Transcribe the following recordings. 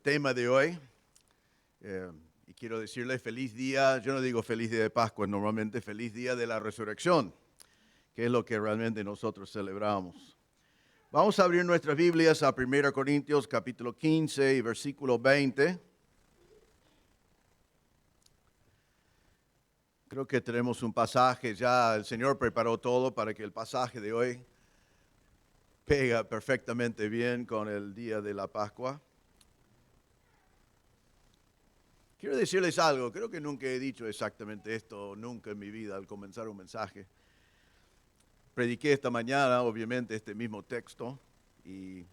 tema de hoy. Y quiero decirle feliz día, yo no digo feliz día de Pascua, normalmente feliz día de la resurrección, que es lo que realmente nosotros celebramos. Vamos a abrir nuestras Biblias a 1 Corintios capítulo 15 y versículo 20. Creo que tenemos un pasaje, ya el Señor preparó todo para que el pasaje de hoy pega perfectamente bien con el día de la Pascua. Quiero decirles algo, creo que nunca he dicho exactamente esto, nunca en mi vida al comenzar un mensaje. Prediqué esta mañana, obviamente, este mismo texto y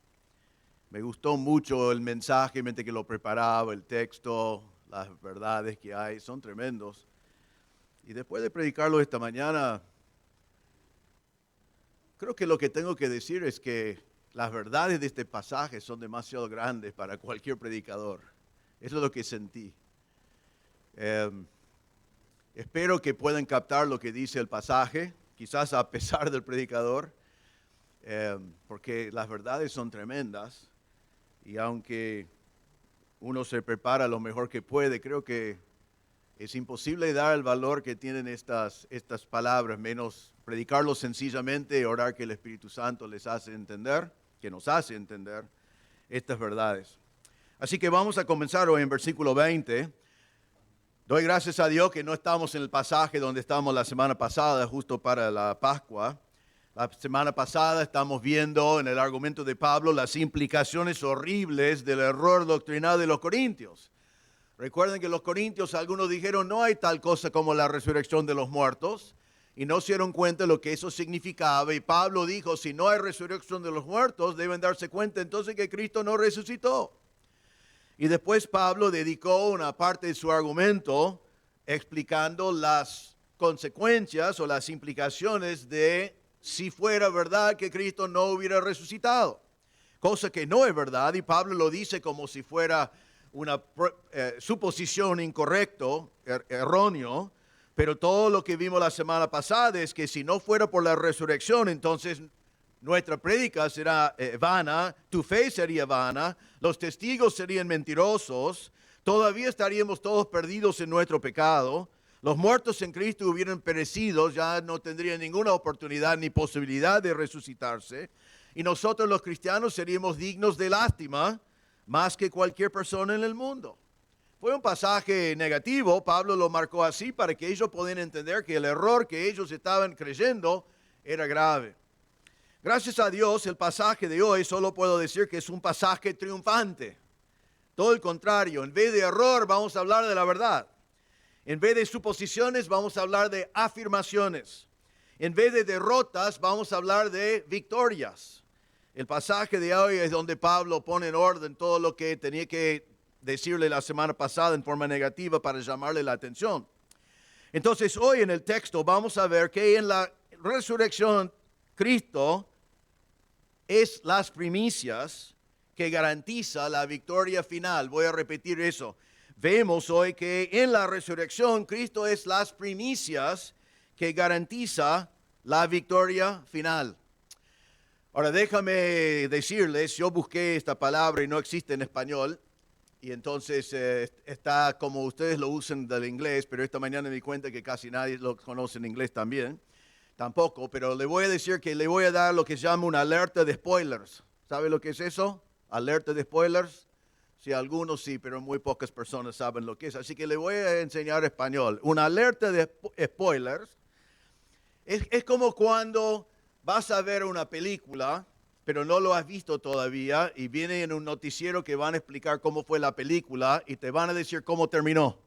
me gustó mucho el mensaje, mientras que lo preparaba, el texto, las verdades que hay, son tremendos. Y después de predicarlo esta mañana, creo que lo que tengo que decir es que las verdades de este pasaje son demasiado grandes para cualquier predicador. Eso es lo que sentí. Espero que puedan captar lo que dice el pasaje, quizás a pesar del predicador, porque las verdades son tremendas y aunque uno se prepara lo mejor que puede, creo que es imposible dar el valor que tienen estas palabras, menos predicarlo sencillamente y orar que el Espíritu Santo les hace entender, que nos hace entender estas verdades. Así que vamos a comenzar hoy en versículo 20. Doy gracias a Dios que no estamos en el pasaje donde estábamos la semana pasada, justo para la Pascua. La semana pasada estamos viendo en el argumento de Pablo las implicaciones horribles del error doctrinal de los corintios. Recuerden que los corintios, algunos dijeron, no hay tal cosa como la resurrección de los muertos, y no se dieron cuenta de lo que eso significaba. Y Pablo dijo, si no hay resurrección de los muertos, deben darse cuenta entonces que Cristo no resucitó. Y después Pablo dedicó una parte de su argumento explicando las consecuencias o las implicaciones de si fuera verdad que Cristo no hubiera resucitado. Cosa que no es verdad y Pablo lo dice como si fuera una suposición incorrecto, erróneo. Pero todo lo que vimos la semana pasada es que si no fuera por la resurrección, entonces nuestra prédica será vana, tu fe sería vana, los testigos serían mentirosos, todavía estaríamos todos perdidos en nuestro pecado, los muertos en Cristo hubieran perecido, ya no tendrían ninguna oportunidad ni posibilidad de resucitarse, y nosotros los cristianos seríamos dignos de lástima más que cualquier persona en el mundo. Fue un pasaje negativo, Pablo lo marcó así para que ellos pudieran entender que el error que ellos estaban creyendo era grave. Gracias a Dios, el pasaje de hoy solo puedo decir que es un pasaje triunfante. Todo el contrario, en vez de error vamos a hablar de la verdad. En vez de suposiciones vamos a hablar de afirmaciones. En vez de derrotas vamos a hablar de victorias. El pasaje de hoy es donde Pablo pone en orden todo lo que tenía que decirle la semana pasada en forma negativa para llamarle la atención. Entonces hoy en el texto vamos a ver que en la resurrección Cristo es las primicias que garantiza la victoria final. Voy a repetir eso. Vemos hoy que en la resurrección Cristo es las primicias que garantiza la victoria final. Ahora déjame decirles, yo busqué esta palabra y no existe en español. Y entonces está como ustedes lo usan del inglés, pero esta mañana me di cuenta que casi nadie lo conoce en inglés también. Tampoco, pero le voy a decir que le voy a dar lo que se llama una alerta de spoilers. ¿Sabe lo que es eso? Alerta de spoilers. Sí, algunos sí, pero muy pocas personas saben lo que es. Así que le voy a enseñar español. Una alerta de spoilers es como cuando vas a ver una película, pero no lo has visto todavía, y viene en un noticiero que van a explicar cómo fue la película y te van a decir cómo terminó.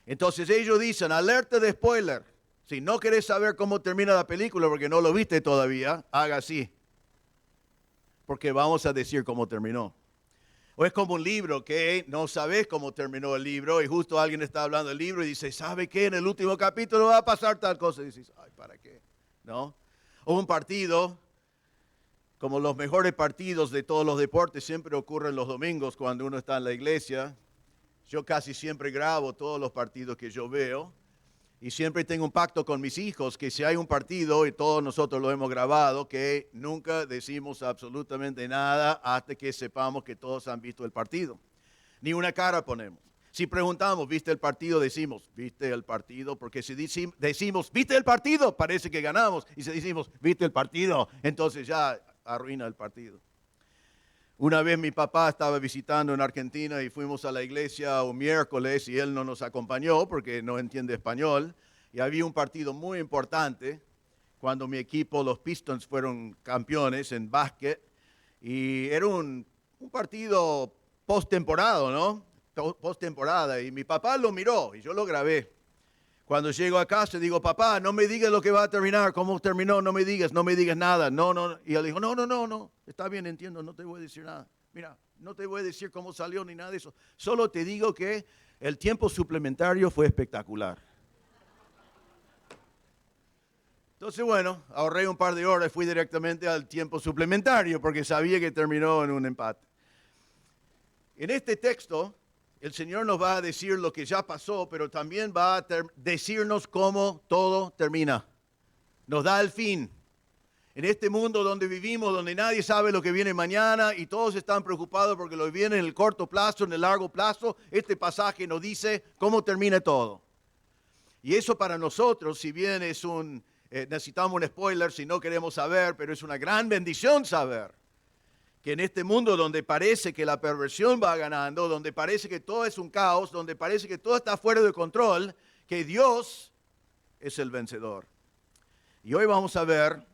Entonces ellos dicen, alerta de spoiler. Si no querés saber cómo termina la película porque no lo viste todavía, haga así. Porque vamos a decir cómo terminó. O es como un libro que no sabes cómo terminó el libro y justo alguien está hablando del libro y dice, ¿sabe qué? En el último capítulo va a pasar tal cosa. Y dices, ay, ¿para qué? ¿No? O un partido, como los mejores partidos de todos los deportes, siempre ocurren los domingos cuando uno está en la iglesia. Yo casi siempre grabo todos los partidos que yo veo. Y siempre tengo un pacto con mis hijos que si hay un partido, y todos nosotros lo hemos grabado, que nunca decimos absolutamente nada hasta que sepamos que todos han visto el partido. Ni una cara ponemos. Si preguntamos, ¿viste el partido? Decimos, ¿viste el partido? Porque si decimos, ¿viste el partido? Parece que ganamos. Y si decimos, ¿viste el partido? Entonces ya arruina el partido. Una vez mi papá estaba visitando en Argentina y fuimos a la iglesia un miércoles y él no nos acompañó porque no entiende español. Y había un partido muy importante cuando mi equipo, los Pistons, fueron campeones en básquet. Y era un partido post-temporada, ¿no? Post-temporada. Y mi papá lo miró y yo lo grabé. Cuando llego a casa digo, papá, no me digas lo que va a terminar, cómo terminó, no me digas nada. No. Y él dijo, no, está bien, entiendo, no te voy a decir nada. Mira, no te voy a decir cómo salió ni nada de eso. Solo te digo que el tiempo suplementario fue espectacular. Entonces, bueno, ahorré un par de horas y fui directamente al tiempo suplementario porque sabía que terminó en un empate. En este texto, el Señor nos va a decir lo que ya pasó, pero también va a decirnos cómo todo termina. Nos da el fin. En este mundo donde vivimos, donde nadie sabe lo que viene mañana y todos están preocupados porque lo que viene en el corto plazo, en el largo plazo, este pasaje nos dice cómo termina todo. Y eso para nosotros, si bien es necesitamos un spoiler si no queremos saber, pero es una gran bendición saber que en este mundo donde parece que la perversión va ganando, donde parece que todo es un caos, donde parece que todo está fuera de control, que Dios es el vencedor. Y hoy vamos a ver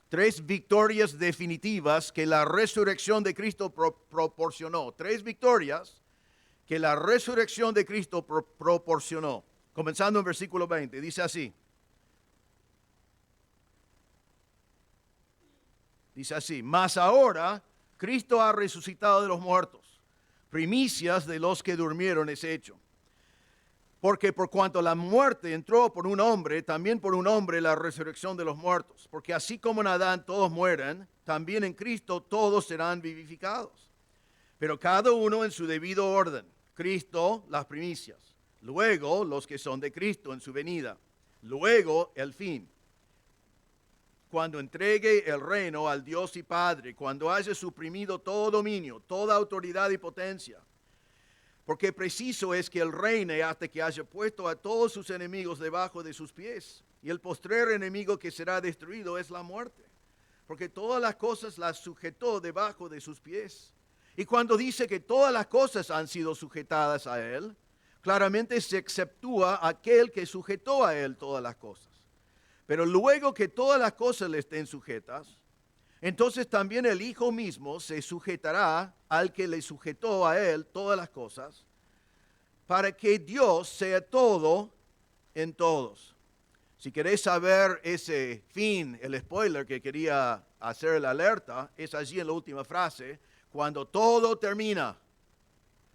3 victorias definitivas que la resurrección de Cristo proporcionó. 3 victorias que la resurrección de Cristo proporcionó. Comenzando en versículo 20, dice así. Dice así, mas ahora Cristo ha resucitado de los muertos, primicias de los que durmieron es hecho. Porque por cuanto la muerte entró por un hombre, también por un hombre la resurrección de los muertos. Porque así como en Adán todos mueren, también en Cristo todos serán vivificados. Pero cada uno en su debido orden. Cristo las primicias, luego los que son de Cristo en su venida, luego el fin. Cuando entregue el reino al Dios y Padre, cuando haya suprimido todo dominio, toda autoridad y potencia. Porque preciso es que Él reine hasta que haya puesto a todos sus enemigos debajo de sus pies. Y el postrer enemigo que será destruido es la muerte. Porque todas las cosas las sujetó debajo de sus pies. Y cuando dice que todas las cosas han sido sujetadas a Él, claramente se exceptúa aquel que sujetó a Él todas las cosas. Pero luego que todas las cosas le estén sujetas, entonces también el Hijo mismo se sujetará al que le sujetó a Él todas las cosas, para que Dios sea todo en todos. Si queréis saber ese fin, el spoiler que quería hacer la alerta, es allí en la última frase, cuando todo termina.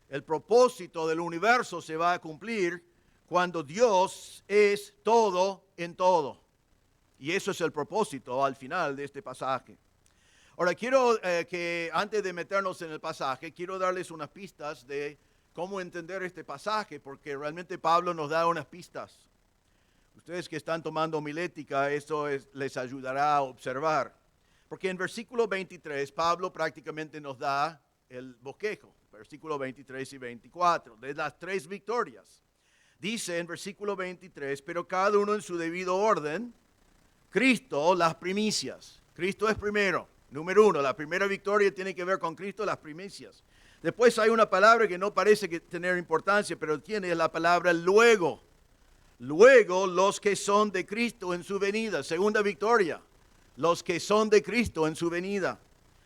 El propósito del universo se va a cumplir cuando Dios es todo en todo. Y eso es el propósito al final de este pasaje. Ahora, quiero que antes de meternos en el pasaje, quiero darles unas pistas de cómo entender este pasaje, porque realmente Pablo nos da unas pistas. Ustedes que están tomando homilética, eso les ayudará a observar. Porque en versículo 23, Pablo prácticamente nos da el bosquejo, versículo 23 y 24, de las 3 victorias. Dice en versículo 23, pero cada uno en su debido orden, Cristo las primicias. Cristo es primero. Número 1, la primera victoria tiene que ver con Cristo, las primicias. Después hay una palabra que no parece tener importancia, pero tiene la palabra luego. Luego los que son de Cristo en su venida. Segunda victoria, los que son de Cristo en su venida.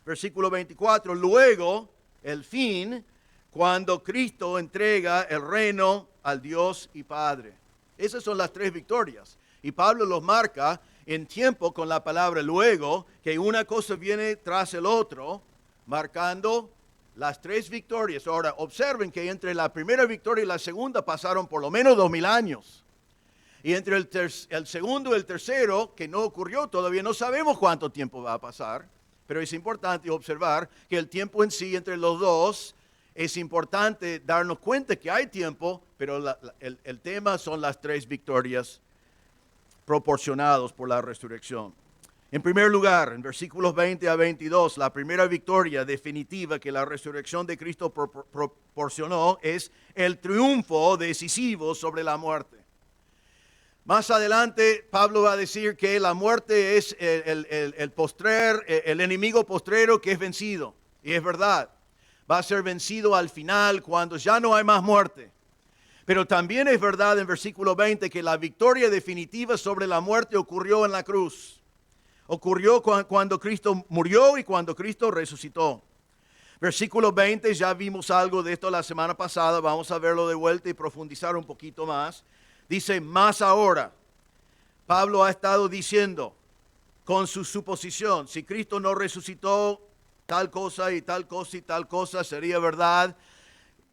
Versículo 24, luego el fin, cuando Cristo entrega el reino al Dios y Padre. Esas son las 3 victorias. Y Pablo los marca en tiempo con la palabra luego, que una cosa viene tras el otro, marcando las 3 victorias. Ahora, observen que entre la primera victoria y la segunda pasaron por lo menos 2000 años. Y entre el segundo y el tercero, que no ocurrió todavía, no sabemos cuánto tiempo va a pasar, pero es importante observar que el tiempo en sí entre los dos es importante darnos cuenta que hay tiempo, pero el tema son las 3 victorias proporcionadas por la resurrección. En primer lugar, en versículos 20 a 22, la primera victoria definitiva que la resurrección de Cristo proporcionó es el triunfo decisivo sobre la muerte. Más adelante, Pablo va a decir que la muerte es el enemigo postrero que es vencido. Y es verdad, va a ser vencido al final cuando ya no hay más muerte. Pero también es verdad en versículo 20 que la victoria definitiva sobre la muerte ocurrió en la cruz. Ocurrió cuando Cristo murió y cuando Cristo resucitó. Versículo 20, ya vimos algo de esto la semana pasada, vamos a verlo de vuelta y profundizar un poquito más. Dice, más ahora. Pablo ha estado diciendo con su suposición, si Cristo no resucitó, tal cosa y tal cosa y tal cosa sería verdad.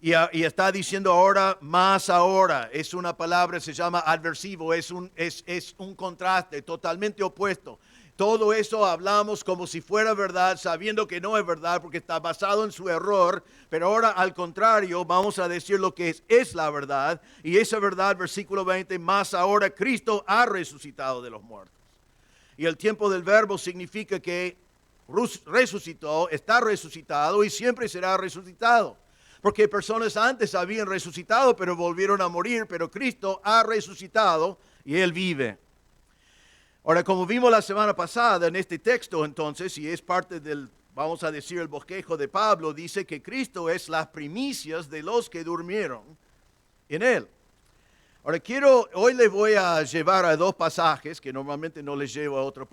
Y está diciendo ahora, más ahora. Es una palabra, se llama adversivo, es un contraste totalmente opuesto. Todo eso hablamos como si fuera verdad, sabiendo que no es verdad porque está basado en su error. Pero ahora al contrario, vamos a decir lo que es la verdad. Y esa verdad, versículo 20, más ahora Cristo ha resucitado de los muertos. Y el tiempo del verbo significa que resucitó, está resucitado y siempre será resucitado. Porque personas antes habían resucitado pero volvieron a morir, pero Cristo ha resucitado y Él vive. Ahora, como vimos la semana pasada en este texto entonces, y es parte del, vamos a decir, el bosquejo de Pablo, dice que Cristo es las primicias de los que durmieron en Él. Ahora, hoy les voy a llevar a 2 pasajes, que normalmente no les llevo a otros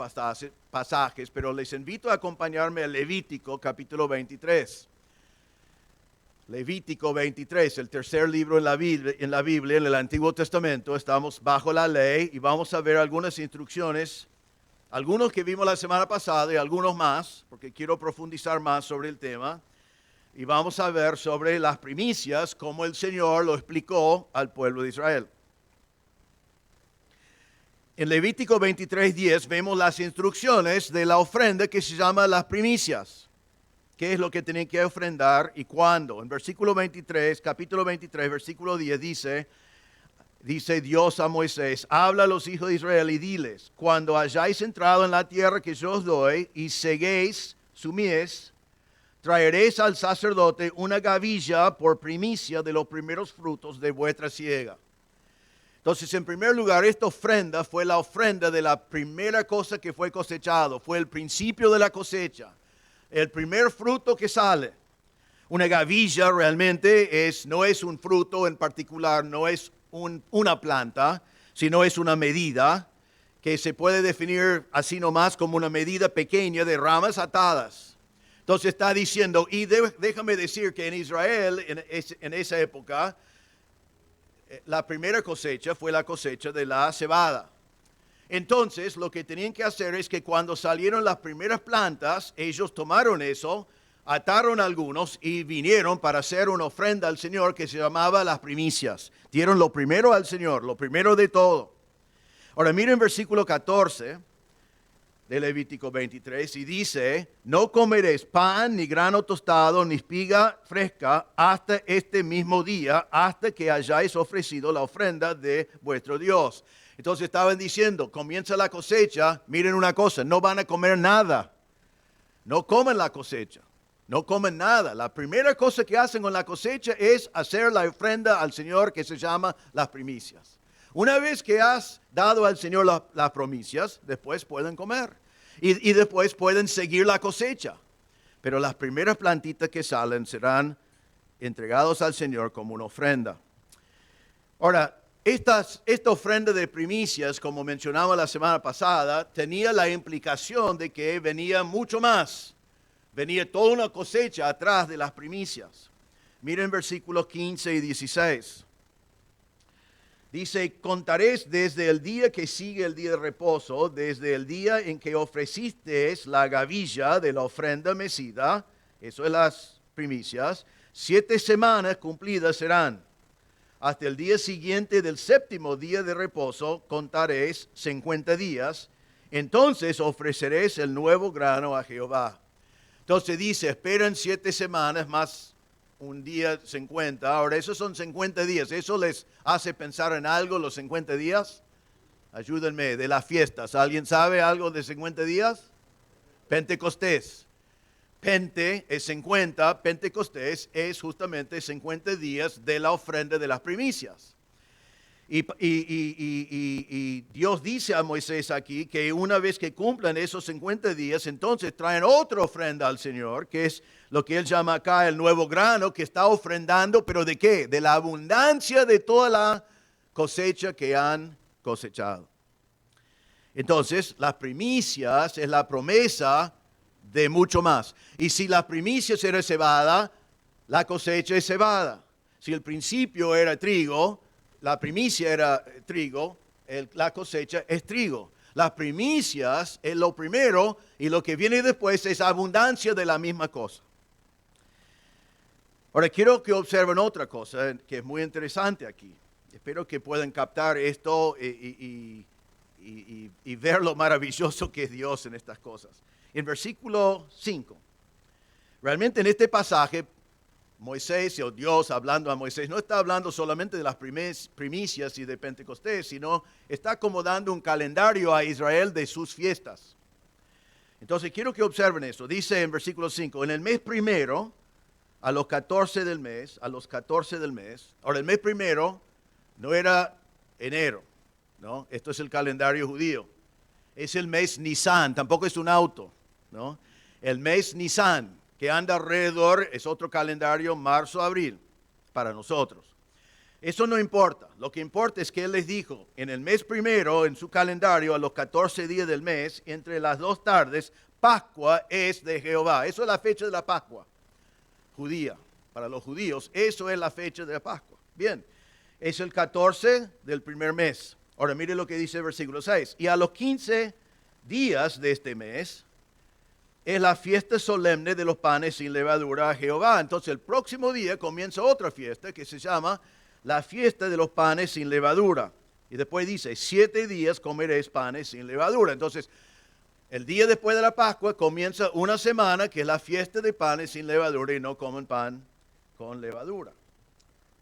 pasajes, pero les invito a acompañarme a Levítico capítulo 23. Levítico 23, el tercer libro en la Biblia, en el Antiguo Testamento. Estamos bajo la ley y vamos a ver algunas instrucciones, algunos que vimos la semana pasada y algunos más, porque quiero profundizar más sobre el tema. Y vamos a ver sobre las primicias, como el Señor lo explicó al pueblo de Israel. En Levítico 23:10 vemos las instrucciones de la ofrenda que se llama las primicias. ¿Qué es lo que tienen que ofrendar y cuándo? En versículo 23, capítulo 23, versículo 10 dice Dios a Moisés, habla a los hijos de Israel y diles, cuando hayáis entrado en la tierra que yo os doy y seguéis su mies, traeréis al sacerdote una gavilla por primicia de los primeros frutos de vuestra siega. Entonces, en primer lugar, esta ofrenda fue la ofrenda de la primera cosa que fue cosechado, fue el principio de la cosecha. El primer fruto que sale. Una gavilla realmente no es un fruto en particular, no es una planta, sino es una medida que se puede definir así nomás como una medida pequeña de ramas atadas. Entonces está diciendo, y déjame decir que en Israel, en esa época, la primera cosecha fue la cosecha de la cebada. Entonces, lo que tenían que hacer es que cuando salieron las primeras plantas, ellos tomaron eso, ataron algunos y vinieron para hacer una ofrenda al Señor que se llamaba las primicias. Dieron lo primero al Señor, lo primero de todo. Ahora miren versículo 14 de Levítico 23 y dice, no comeréis pan, ni grano tostado, ni espiga fresca hasta este mismo día, hasta que hayáis ofrecido la ofrenda de vuestro Dios. Entonces estaban diciendo, comienza la cosecha, miren una cosa, no van a comer nada. No comen la cosecha, no comen nada. La primera cosa que hacen con la cosecha es hacer la ofrenda al Señor que se llama las primicias. Una vez que has dado al Señor las primicias, después pueden comer. Y después pueden seguir la cosecha. Pero las primeras plantitas que salen serán entregados al Señor como una ofrenda. Ahora, esta ofrenda de primicias, como mencionaba la semana pasada, tenía la implicación de que venía mucho más. Venía toda una cosecha atrás de las primicias. Miren versículos 15 y 16. Dice, contaréis desde el día que sigue el día de reposo, desde el día en que ofrecisteis la gavilla de la ofrenda mecida, eso es las primicias, 7 semanas cumplidas serán. Hasta el día siguiente del 7º día de reposo contaréis 50 días, entonces ofreceréis el nuevo grano a Jehová. Entonces dice, esperan 7 semanas más un día 50. Ahora, esos son 50 días. ¿Eso les hace pensar en algo los 50 días? Ayúdenme, de las fiestas. ¿Alguien sabe algo de 50 días? Pentecostés. Pente es 50, Pentecostés es justamente 50 días de la ofrenda de las primicias. Y Dios dice a Moisés aquí que una vez que cumplan esos 50 días, entonces traen otra ofrenda al Señor, que es lo que Él llama acá el nuevo grano, que está ofrendando, pero ¿de qué? De la abundancia de toda la cosecha que han cosechado. Entonces, las primicias es la promesa de mucho más. Y si la primicia era cebada, la cosecha es cebada. Si el principio era trigo, la primicia era trigo, la cosecha es trigo. Las primicias es lo primero y lo que viene después es abundancia de la misma cosa. Ahora quiero que observen otra cosa que es muy interesante aquí. Espero que puedan captar esto y ver lo maravilloso que es Dios en estas cosas. En versículo 5, realmente en este pasaje, Moisés o Dios hablando a Moisés no está hablando solamente de las primicias y de Pentecostés, sino está acomodando un calendario a Israel de sus fiestas. Entonces quiero que observen esto. Dice en versículo 5, en el mes primero, a los 14 del mes, ahora el mes primero no era enero, ¿no? Esto es el calendario judío. Es el mes Nisan, tampoco es un auto, ¿no? El mes Nisan, que anda alrededor, es otro calendario, marzo, abril, para nosotros. Eso no importa. Lo que importa es que Él les dijo, en el mes primero, en su calendario, a los 14 días del mes, entre las 2 tardes, Pascua es de Jehová. Eso es la fecha de la Pascua judía. Para los judíos, eso es la fecha de la Pascua. Bien, es el 14 del primer mes. Ahora mire lo que dice el versículo 6. Y a los 15 días de este mes, es la fiesta solemne de los panes sin levadura a Jehová. Entonces el próximo día comienza otra fiesta que se llama la fiesta de los panes sin levadura. Y después dice, 7 días comeréis panes sin levadura. Entonces el día después de la Pascua comienza una semana que es la fiesta de panes sin levadura y no comen pan con levadura.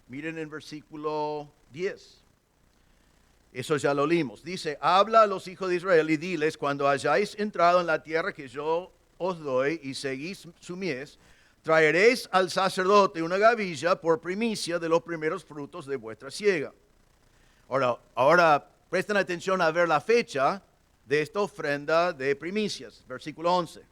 Miren en versículo 10. Eso ya lo leímos. Dice, habla a los hijos de Israel y diles, cuando hayáis entrado en la tierra que yo os doy y seguís su mies, traeréis al sacerdote una gavilla por primicia de los primeros frutos de vuestra siega. Ahora presten atención a ver la fecha de esta ofrenda de primicias. Versículo 11.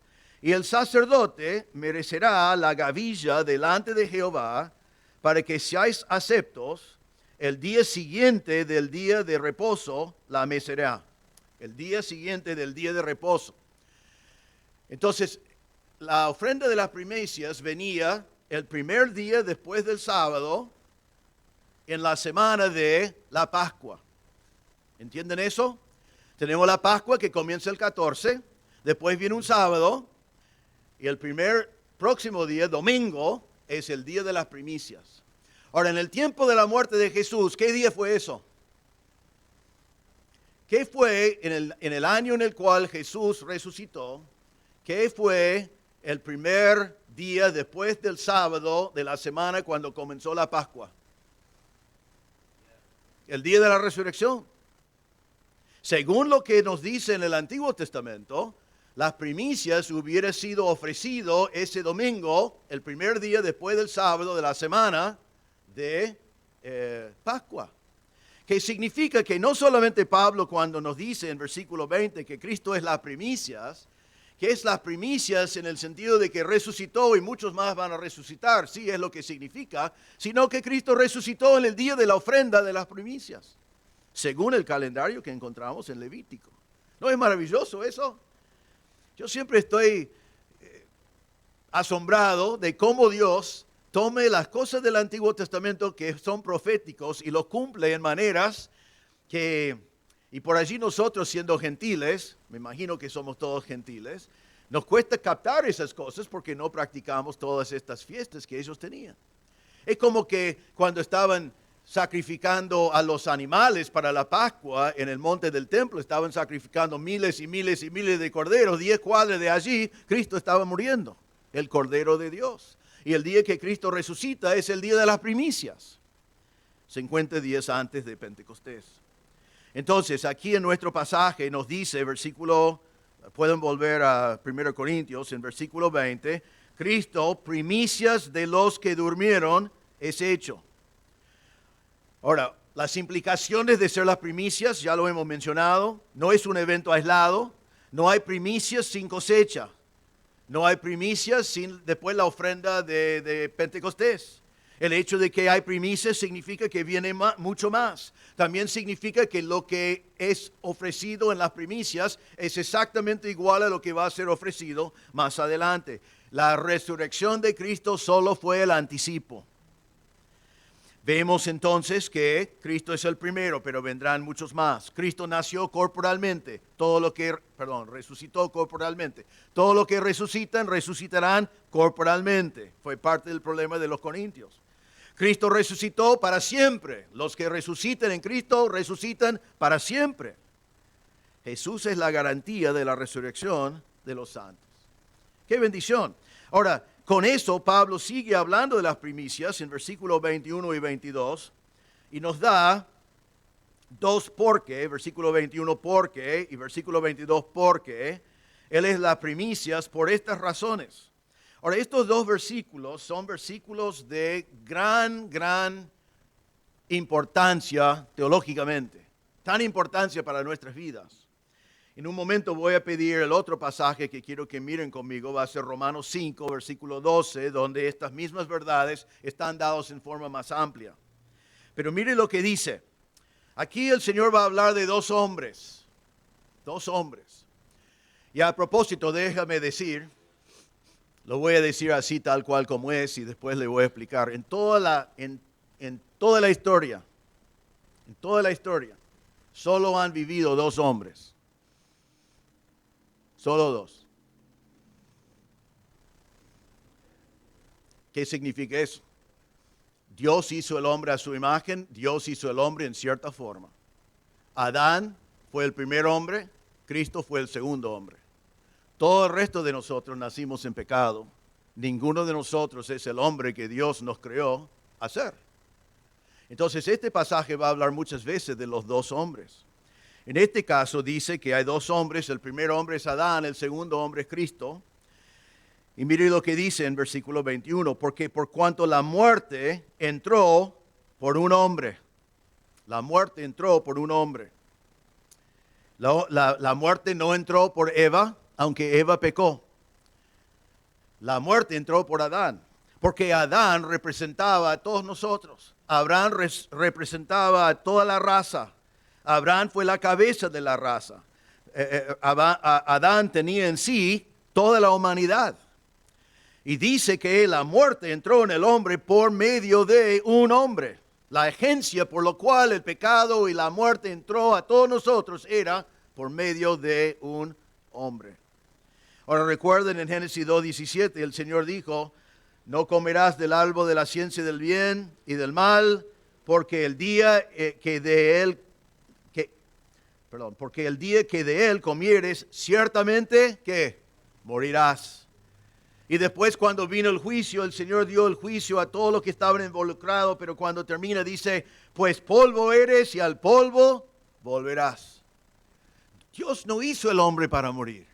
Y el sacerdote merecerá la gavilla delante de Jehová para que seáis aceptos. El día siguiente del día de reposo la mecerá. El día siguiente del día de reposo. Entonces, la ofrenda de las primicias venía el primer día después del sábado en la semana de la Pascua. ¿Entienden eso? Tenemos la Pascua que comienza el 14, después viene un sábado y el próximo día, domingo, es el día de las primicias. Ahora, en el tiempo de la muerte de Jesús, ¿qué día fue eso? ¿Qué fue en el año en el cual Jesús resucitó? ¿Qué fue el primer día después del sábado de la semana cuando comenzó la Pascua? El día de la resurrección. Según lo que nos dice en el Antiguo Testamento, las primicias hubieran sido ofrecido ese domingo, el primer día después del sábado de la semana de Pascua. Que significa que no solamente Pablo cuando nos dice en versículo 20 que Cristo es las primicias, que es las primicias en el sentido de que resucitó y muchos más van a resucitar, sí es lo que significa, sino que Cristo resucitó en el día de la ofrenda de las primicias, según el calendario que encontramos en Levítico. ¿No es maravilloso eso? Yo siempre estoy asombrado de cómo Dios tome las cosas del Antiguo Testamento que son proféticos y los cumple en maneras que, y por allí nosotros siendo gentiles, me imagino que somos todos gentiles, nos cuesta captar esas cosas porque no practicamos todas estas fiestas que ellos tenían. Es como que cuando estaban sacrificando a los animales para la Pascua en el monte del templo, estaban sacrificando miles y miles y miles de corderos, 10 cuadras de allí, Cristo estaba muriendo, el Cordero de Dios. Y el día que Cristo resucita es el día de las primicias, 50 días antes de Pentecostés. Entonces, aquí en nuestro pasaje nos dice, pueden volver a 1 Corintios, en versículo 20, Cristo, primicias de los que durmieron, es hecho. Ahora, las implicaciones de ser las primicias, ya lo hemos mencionado, no es un evento aislado, no hay primicias sin cosecha, no hay primicias sin después la ofrenda de Pentecostés. El hecho de que hay primicias significa que viene mucho más. También significa que lo que es ofrecido en las primicias es exactamente igual a lo que va a ser ofrecido más adelante. La resurrección de Cristo solo fue el anticipo. Vemos entonces que Cristo es el primero, pero vendrán muchos más. Cristo nació corporalmente, resucitó corporalmente. Todo lo que resucitan, resucitarán corporalmente. Fue parte del problema de los corintios. Cristo resucitó para siempre. Los que resucitan en Cristo resucitan para siempre. Jesús es la garantía de la resurrección de los santos. ¡Qué bendición! Ahora, con eso Pablo sigue hablando de las primicias en versículos 21 y 22 y nos da dos por qué, versículo 21 por qué y versículo 22 por qué. Él es las primicias por estas razones. Ahora, estos dos versículos son versículos de gran importancia teológicamente, tan importancia para nuestras vidas. En un momento voy a pedir el otro pasaje que quiero que miren conmigo, va a ser Romanos 5, versículo 12, donde estas mismas verdades están dadas en forma más amplia. Pero mire lo que dice. Aquí el Señor va a hablar de dos hombres. Y a propósito, déjame decir, lo voy a decir así tal cual como es y después le voy a explicar. En toda la historia, solo han vivido dos hombres. Solo dos. ¿Qué significa eso? Dios hizo el hombre a su imagen, Dios hizo el hombre en cierta forma. Adán fue el primer hombre, Cristo fue el segundo hombre. Todo el resto de nosotros nacimos en pecado. Ninguno de nosotros es el hombre que Dios nos creó a ser. Entonces este pasaje va a hablar muchas veces de los dos hombres. En este caso dice que hay dos hombres, el primer hombre es Adán, el segundo hombre es Cristo. Y mire lo que dice en versículo 21, porque por cuanto la muerte entró por un hombre, la muerte entró por un hombre. La muerte no entró por Eva, aunque Eva pecó. La muerte entró por Adán, porque Adán representaba a todos nosotros. Abraham representaba a toda la raza. Abraham fue la cabeza de la raza. Adán tenía en sí toda la humanidad. Y dice que la muerte entró en el hombre por medio de un hombre. La agencia por lo cual el pecado y la muerte entró a todos nosotros era por medio de un hombre. Ahora recuerden en Génesis 2:17 el Señor dijo, no comerás del árbol de la ciencia del bien y del mal, porque el día que de él comieres, ciertamente que morirás. Y después cuando vino el juicio, el Señor dio el juicio a todos los que estaban involucrados, pero cuando termina dice, pues polvo eres y al polvo volverás. Dios no hizo el hombre para morir.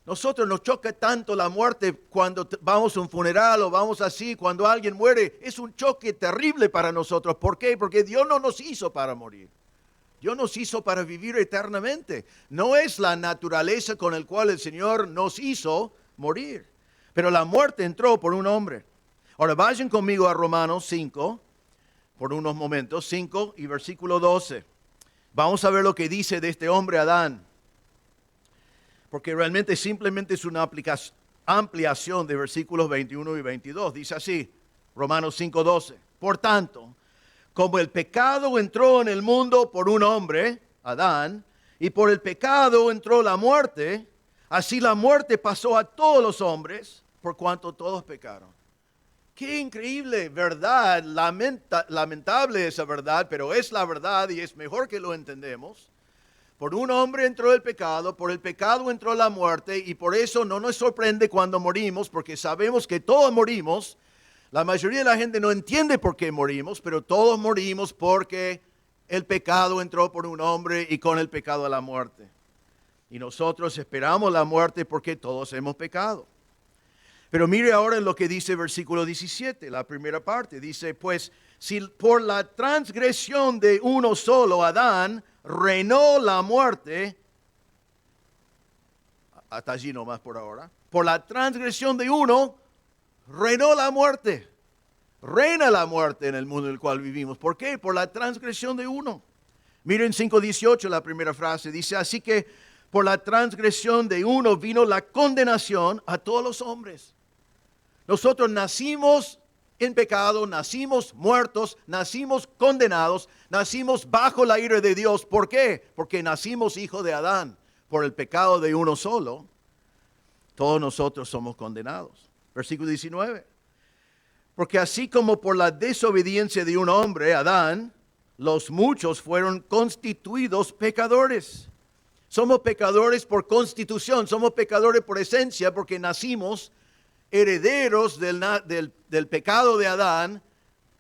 Nosotros nos choca tanto la muerte cuando vamos a un funeral o vamos así, cuando alguien muere, es un choque terrible para nosotros. ¿Por qué? Porque Dios no nos hizo para morir. Dios nos hizo para vivir eternamente. No es la naturaleza con la cual el Señor nos hizo morir. Pero la muerte entró por un hombre. Ahora vayan conmigo a Romanos 5, por unos momentos, 5 y versículo 12. Vamos a ver lo que dice de este hombre Adán. Porque realmente simplemente es una ampliación de versículos 21 y 22. Dice así, Romanos 5, 12. Por tanto, como el pecado entró en el mundo por un hombre, Adán, y por el pecado entró la muerte, así la muerte pasó a todos los hombres, por cuanto todos pecaron. Qué increíble verdad, lamentable esa verdad, pero es la verdad y es mejor que lo entendemos. Por un hombre entró el pecado, por el pecado entró la muerte, y por eso no nos sorprende cuando morimos, porque sabemos que todos morimos. La mayoría de la gente no entiende por qué morimos, pero todos morimos porque el pecado entró por un hombre y con el pecado la muerte. Y nosotros esperamos la muerte porque todos hemos pecado. Pero mire ahora en lo que dice el versículo 17, la primera parte. Dice, pues si por la transgresión de uno solo, Adán, reinó la muerte, hasta allí nomás por ahora, por la transgresión de uno, reinó la muerte. Reina la muerte en el mundo en el cual vivimos. ¿Por qué? Por la transgresión de uno. Miren 5:18, la primera frase. Dice, así que por la transgresión de uno vino la condenación a todos los hombres. Nosotros nacimos en pecado, nacimos muertos, nacimos condenados, nacimos bajo la ira de Dios. ¿Por qué? Porque nacimos hijos de Adán. Por el pecado de uno solo, todos nosotros somos condenados. Versículo 19. Porque así como por la desobediencia de un hombre, Adán, los muchos fueron constituidos pecadores. Somos pecadores por constitución, somos pecadores por esencia, porque nacimos herederos del pecado de Adán,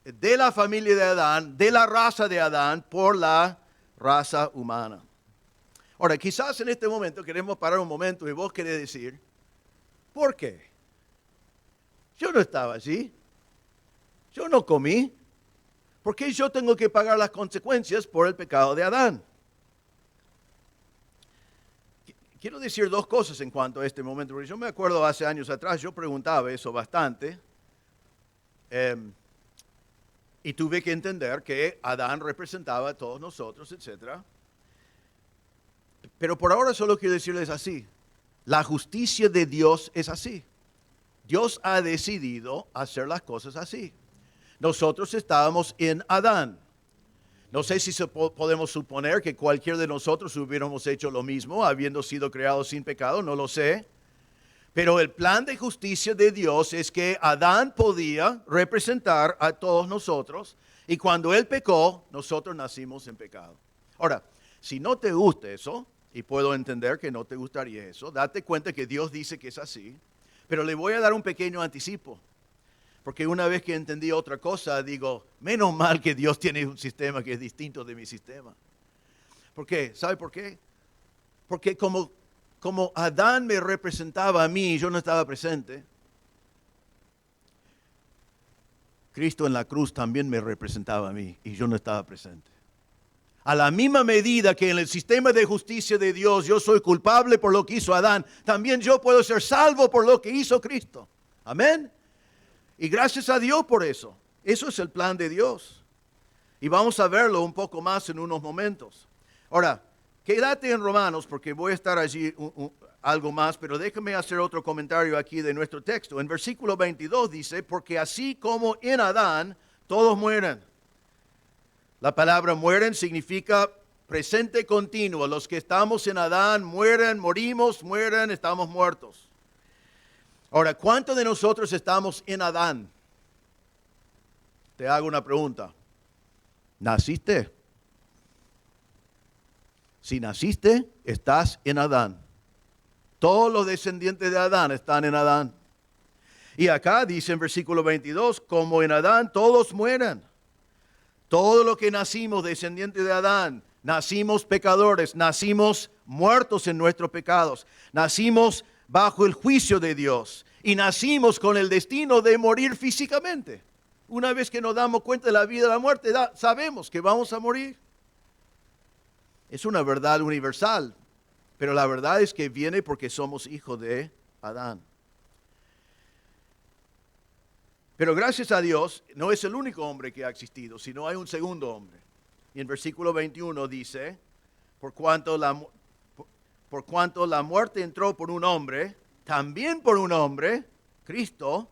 de la familia de Adán, de la raza de Adán, por la raza humana. Ahora, quizás en este momento queremos parar un momento y vos querés decir, ¿por qué? Yo no estaba allí, yo no comí, ¿por qué yo tengo que pagar las consecuencias por el pecado de Adán? Quiero decir dos cosas en cuanto a este momento, porque yo me acuerdo hace años atrás, yo preguntaba eso bastante, y tuve que entender que Adán representaba a todos nosotros, etc. Pero por ahora solo quiero decirles así, la justicia de Dios es así. Dios ha decidido hacer las cosas así. Nosotros estábamos en Adán. No sé si podemos suponer que cualquiera de nosotros hubiéramos hecho lo mismo, habiendo sido creados sin pecado, no lo sé. Pero el plan de justicia de Dios es que Adán podía representar a todos nosotros, y cuando él pecó, nosotros nacimos en pecado. Ahora, si no te gusta eso, y puedo entender que no te gustaría eso, date cuenta que Dios dice que es así, pero le voy a dar un pequeño anticipo. Porque una vez que entendí otra cosa, digo, menos mal que Dios tiene un sistema que es distinto de mi sistema. ¿Por qué? ¿Sabe por qué? Porque como Adán me representaba a mí y yo no estaba presente, Cristo en la cruz también me representaba a mí y yo no estaba presente. A la misma medida que en el sistema de justicia de Dios yo soy culpable por lo que hizo Adán, también yo puedo ser salvo por lo que hizo Cristo. Amén. Y gracias a Dios por eso. Eso es el plan de Dios. Y vamos a verlo un poco más en unos momentos. Ahora, quédate en Romanos porque voy a estar allí algo más, pero déjame hacer otro comentario aquí de nuestro texto. En versículo 22 dice, porque así como en Adán todos mueren. La palabra mueren significa presente continuo. Los que estamos en Adán mueren, morimos, mueren, estamos muertos. Ahora, ¿cuántos de nosotros estamos en Adán? Te hago una pregunta. ¿Naciste? Si naciste, estás en Adán. Todos los descendientes de Adán están en Adán. Y acá dice en versículo 22, como en Adán todos mueren. Todo lo que nacimos descendientes de Adán, nacimos pecadores, nacimos muertos en nuestros pecados, nacimos bajo el juicio de Dios y nacimos con el destino de morir físicamente. Una vez que nos damos cuenta de la vida y la muerte, sabemos que vamos a morir. Es una verdad universal, pero la verdad es que viene porque somos hijos de Adán. Pero gracias a Dios, no es el único hombre que ha existido, sino hay un segundo hombre. Y en versículo 21 dice, por cuanto la muerte entró por un hombre, también por un hombre, Cristo,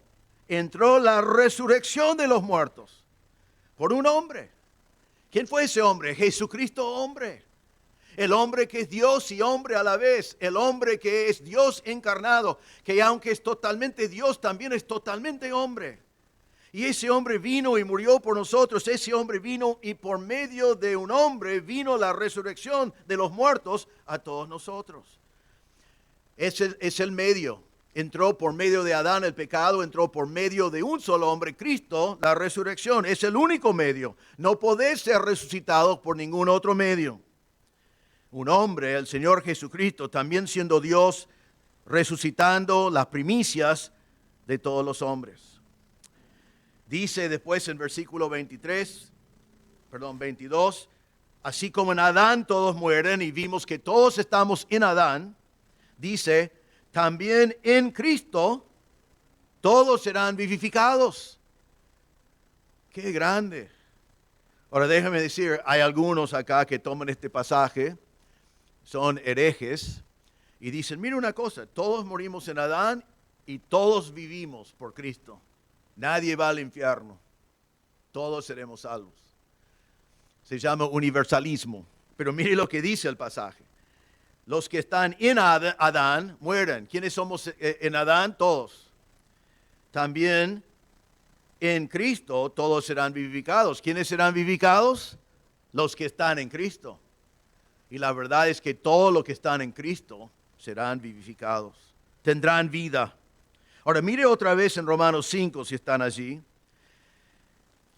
entró la resurrección de los muertos. Por un hombre. ¿Quién fue ese hombre? Jesucristo hombre. El hombre que es Dios y hombre a la vez. El hombre que es Dios encarnado. Que aunque es totalmente Dios, también es totalmente hombre. Y ese hombre vino y murió por nosotros. Ese hombre vino y por medio de un hombre vino la resurrección de los muertos a todos nosotros. Es el medio. Entró por medio de Adán el pecado, entró por medio de un solo hombre, Cristo, la resurrección. Es el único medio. No podés ser resucitado por ningún otro medio. Un hombre, el Señor Jesucristo, también siendo Dios, resucitando las primicias de todos los hombres. Dice después en versículo 22, así como en Adán todos mueren y vimos que todos estamos en Adán, dice, también en Cristo todos serán vivificados. ¡Qué grande! Ahora déjame decir, hay algunos acá que toman este pasaje, son herejes, y dicen, mira una cosa, todos morimos en Adán y todos vivimos por Cristo. Nadie va al infierno. Todos seremos salvos. Se llama universalismo. Pero mire lo que dice el pasaje. Los que están en Adán mueren. ¿Quiénes somos en Adán? Todos. También en Cristo todos serán vivificados. ¿Quiénes serán vivificados? Los que están en Cristo. Y la verdad es que todos los que están en Cristo serán vivificados. Tendrán vida. Ahora mire otra vez en Romanos 5, si están allí.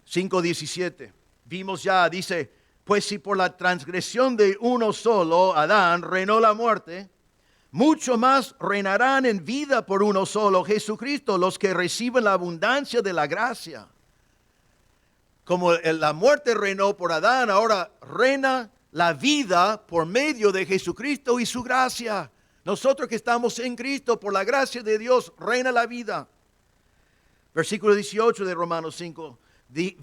5:17. Vimos ya, dice, pues si por la transgresión de uno solo, Adán, reinó la muerte, mucho más reinarán en vida por uno solo, Jesucristo, los que reciben la abundancia de la gracia. Como la muerte reinó por Adán, ahora reina la vida por medio de Jesucristo y su gracia. Nosotros que estamos en Cristo, por la gracia de Dios, reina la vida. Versículo 18 de Romanos 5.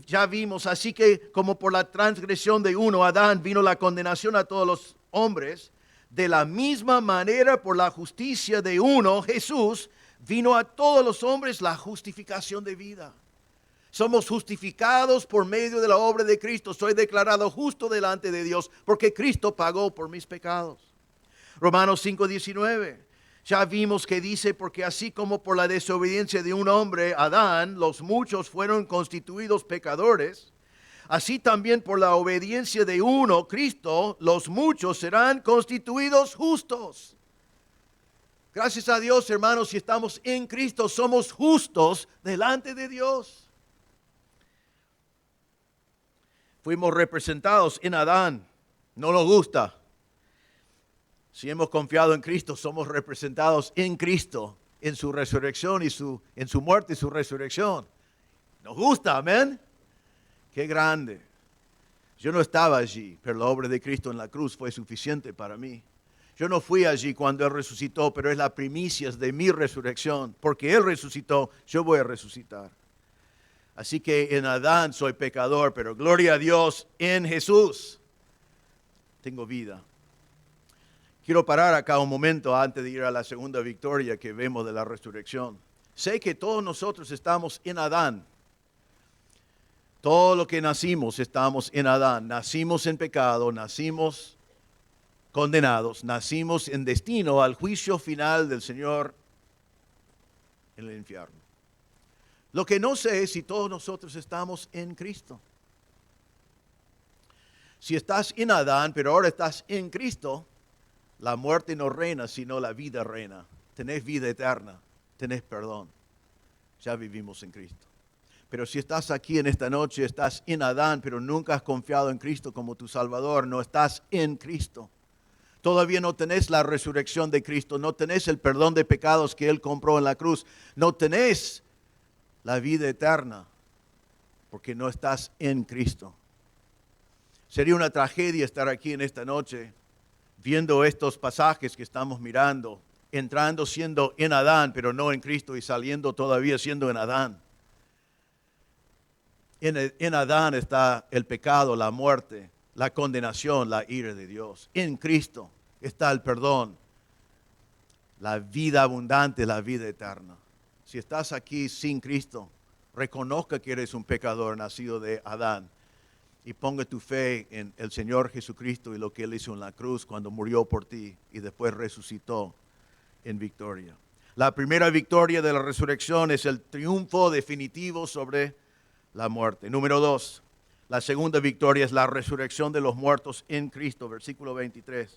Ya vimos, así que como por la transgresión de uno, Adán, vino la condenación a todos los hombres, de la misma manera por la justicia de uno, Jesús, vino a todos los hombres la justificación de vida. Somos justificados por medio de la obra de Cristo. Soy declarado justo delante de Dios porque Cristo pagó por mis pecados. Romanos 5:19, ya vimos que dice, porque así como por la desobediencia de un hombre, Adán, los muchos fueron constituidos pecadores, así también por la obediencia de uno, Cristo, los muchos serán constituidos justos. Gracias a Dios, hermanos, si estamos en Cristo, somos justos delante de Dios. Fuimos representados en Adán, no nos gusta. Si hemos confiado en Cristo, somos representados en Cristo, en su resurrección en su muerte y su resurrección. Nos gusta, amén. Qué grande. Yo no estaba allí, pero la obra de Cristo en la cruz fue suficiente para mí. Yo no fui allí cuando Él resucitó, pero es la primicia de mi resurrección. Porque Él resucitó, yo voy a resucitar. Así que en Adán soy pecador, pero gloria a Dios, en Jesús tengo vida. Quiero parar acá un momento antes de ir a la segunda victoria que vemos de la resurrección. Sé que todos nosotros estamos en Adán. Todo lo que nacimos estamos en Adán. Nacimos en pecado, nacimos condenados, nacimos en destino al juicio final del Señor en el infierno. Lo que no sé es si todos nosotros estamos en Cristo. Si estás en Adán, pero ahora estás en Cristo, la muerte no reina, sino la vida reina. Tenés vida eterna, tenés perdón. Ya vivimos en Cristo. Pero si estás aquí en esta noche, estás en Adán, pero nunca has confiado en Cristo como tu Salvador, no estás en Cristo. Todavía no tenés la resurrección de Cristo, no tenés el perdón de pecados que Él compró en la cruz, no tenés la vida eterna, porque no estás en Cristo. Sería una tragedia estar aquí en esta noche viendo estos pasajes que estamos mirando, entrando siendo en Adán, pero no en Cristo, y saliendo todavía siendo en Adán. En Adán está el pecado, la muerte, la condenación, la ira de Dios. En Cristo está el perdón, la vida abundante, la vida eterna. Si estás aquí sin Cristo, reconozca que eres un pecador nacido de Adán y ponga tu fe en el Señor Jesucristo y lo que Él hizo en la cruz cuando murió por ti y después resucitó en victoria. La primera victoria de la resurrección es el triunfo definitivo sobre la muerte. Número 2, la segunda victoria es la resurrección de los muertos en Cristo, versículo 23.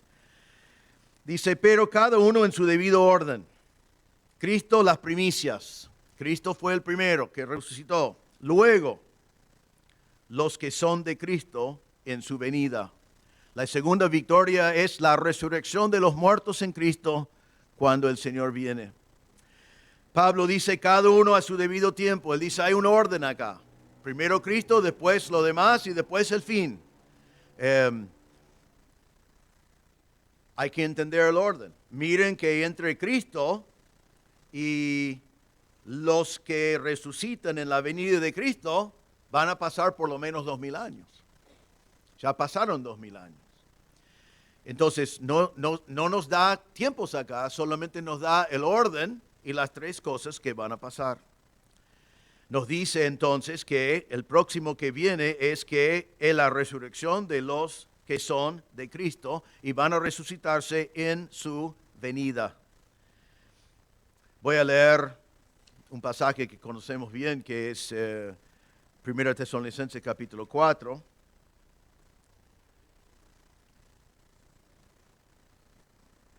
Dice, pero cada uno en su debido orden. Cristo las primicias. Cristo fue el primero que resucitó. Luego, los que son de Cristo en su venida. La segunda victoria es la resurrección de los muertos en Cristo cuando el Señor viene. Pablo dice cada uno a su debido tiempo. Él dice hay un orden acá. Primero Cristo, después lo demás y después el fin. Hay que entender el orden. Miren que entre Cristo y los que resucitan en la venida de Cristo van a pasar por lo menos 2000 años. Ya pasaron 2000 años. Entonces, no nos da tiempos acá, solamente nos da el orden y las tres cosas que van a pasar. Nos dice entonces que el próximo que viene es que es la resurrección de los que son de Cristo y van a resucitarse en su venida. Voy a leer un pasaje que conocemos bien, que es 1 Tesalonicenses capítulo 4.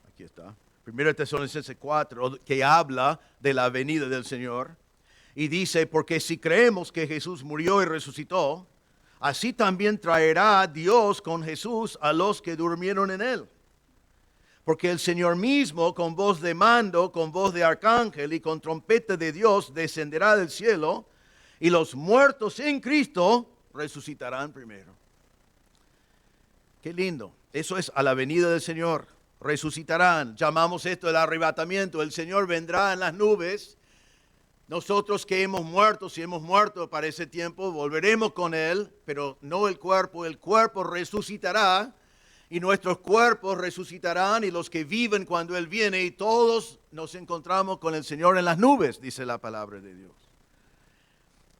Aquí está. 1 Tesalonicenses 4, que habla de la venida del Señor. Y dice, porque si creemos que Jesús murió y resucitó, así también traerá Dios con Jesús a los que durmieron en él. Porque el Señor mismo, con voz de mando, con voz de arcángel y con trompeta de Dios, descenderá del cielo, y los muertos en Cristo resucitarán primero. Qué lindo. Eso es a la venida del Señor. Resucitarán. Llamamos esto el arrebatamiento. El Señor vendrá en las nubes. Nosotros que hemos muerto, si hemos muerto para ese tiempo, volveremos con Él, pero no el cuerpo resucitará y nuestros cuerpos resucitarán y los que viven cuando Él viene y todos nos encontramos con el Señor en las nubes, dice la palabra de Dios.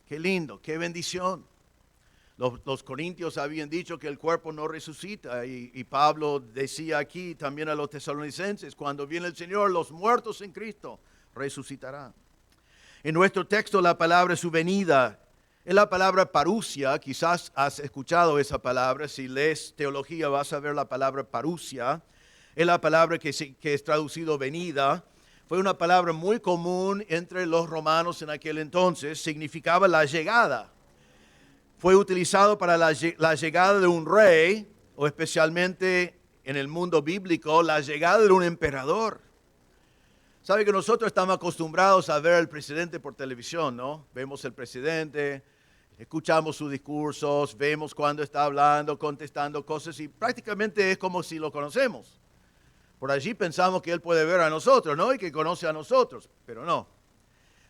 Qué lindo, qué bendición. Los corintios habían dicho que el cuerpo no resucita y Pablo decía aquí también a los tesalonicenses, cuando viene el Señor, los muertos en Cristo resucitarán. En nuestro texto la palabra su venida es la palabra parousia. Quizás has escuchado esa palabra. Si lees teología vas a ver la palabra parousia. Es la palabra que es traducido venida. Fue una palabra muy común entre los romanos en aquel entonces. Significaba la llegada. Fue utilizado para la llegada de un rey o especialmente en el mundo bíblico la llegada de un emperador. Sabe que nosotros estamos acostumbrados a ver al presidente por televisión, ¿no? Vemos al presidente, escuchamos sus discursos, vemos cuando está hablando, contestando cosas y prácticamente es como si lo conocemos. Por allí pensamos que él puede ver a nosotros, ¿no? Y que conoce a nosotros, pero no.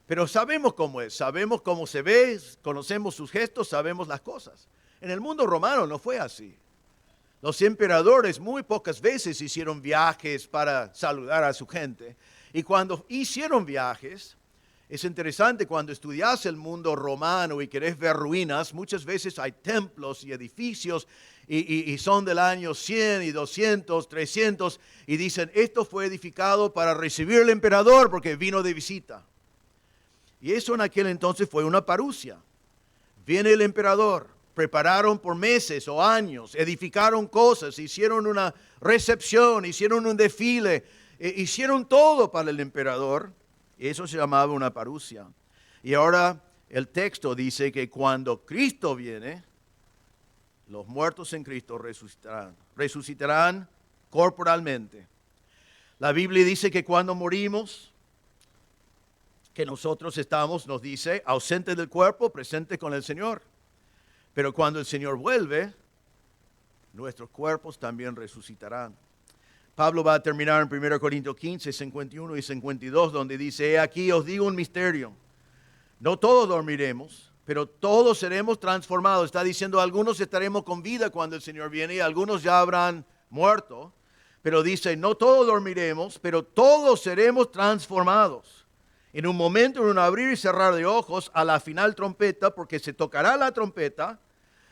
Pero sabemos cómo es, sabemos cómo se ve, conocemos sus gestos, sabemos las cosas. En el mundo romano no fue así. Los emperadores muy pocas veces hicieron viajes para saludar a su gente. Y cuando hicieron viajes, es interesante cuando estudias el mundo romano y querés ver ruinas, muchas veces hay templos y edificios y son del año 100 y 200, 300 y dicen, esto fue edificado para recibir al emperador porque vino de visita. Y eso en aquel entonces fue una parousia. Viene el emperador, prepararon por meses o años, edificaron cosas, hicieron una recepción, hicieron un desfile, hicieron todo para el emperador. Eso se llamaba una parousia. Y ahora el texto dice que cuando Cristo viene, los muertos en Cristo resucitarán. Resucitarán corporalmente. La Biblia dice que cuando morimos, que nosotros estamos, nos dice, ausentes del cuerpo, presentes con el Señor. Pero cuando el Señor vuelve, nuestros cuerpos también resucitarán. Pablo va a terminar en 1 Corintios 15, 51 y 52, donde dice, he aquí os digo un misterio. No todos dormiremos, pero todos seremos transformados. Está diciendo, algunos estaremos con vida cuando el Señor viene y algunos ya habrán muerto. Pero dice, no todos dormiremos, pero todos seremos transformados. En un momento, en un abrir y cerrar de ojos, a la final trompeta, porque se tocará la trompeta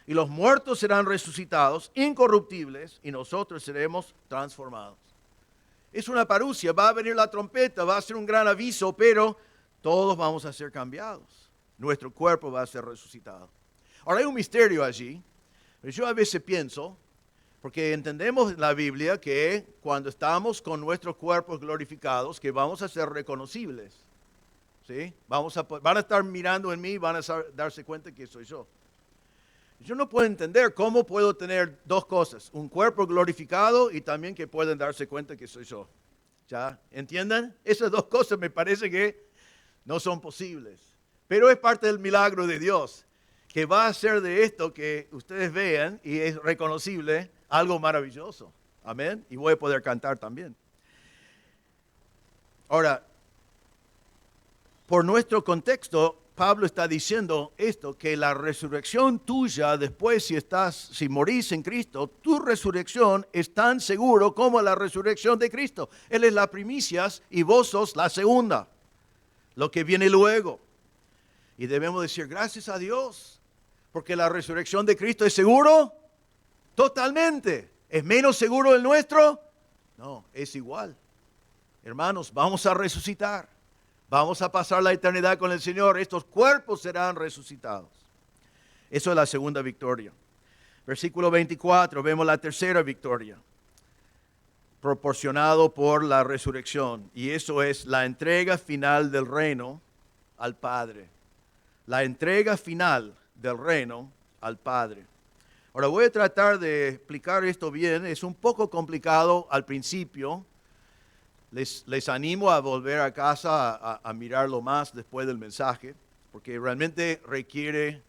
y los muertos serán resucitados, incorruptibles, y nosotros seremos transformados. Es una parusia, va a venir la trompeta, va a ser un gran aviso, pero todos vamos a ser cambiados. Nuestro cuerpo va a ser resucitado. Ahora hay un misterio allí, pero yo a veces pienso, porque entendemos en la Biblia que cuando estamos con nuestros cuerpos glorificados, que vamos a ser reconocibles. ¿Sí? Van a estar mirando en mí y van a darse cuenta que soy yo. Yo no puedo entender cómo puedo tener dos cosas, un cuerpo glorificado y también que pueden darse cuenta que soy yo. ¿Ya? ¿Entienden? Esas dos cosas me parece que no son posibles. Pero es parte del milagro de Dios, que va a hacer de esto que ustedes vean y es reconocible algo maravilloso. Amén. Y voy a poder cantar también. Ahora, por nuestro contexto, Pablo está diciendo esto, que la resurrección tuya después si morís en Cristo, tu resurrección es tan seguro como la resurrección de Cristo. Él es la primicias y vos sos la segunda, lo que viene luego. Y debemos decir gracias a Dios, porque la resurrección de Cristo es seguro totalmente. ¿Es menos seguro el nuestro? No, es igual. Hermanos, vamos a resucitar. Vamos a pasar la eternidad con el Señor. Estos cuerpos serán resucitados. Eso es la segunda victoria. Versículo 24, vemos la tercera victoria, proporcionado por la resurrección. Y eso es la entrega final del reino al Padre. La entrega final del reino al Padre. Ahora voy a tratar de explicar esto bien. Es un poco complicado al principio. Les animo a volver a casa a mirarlo más después del mensaje, porque realmente requiere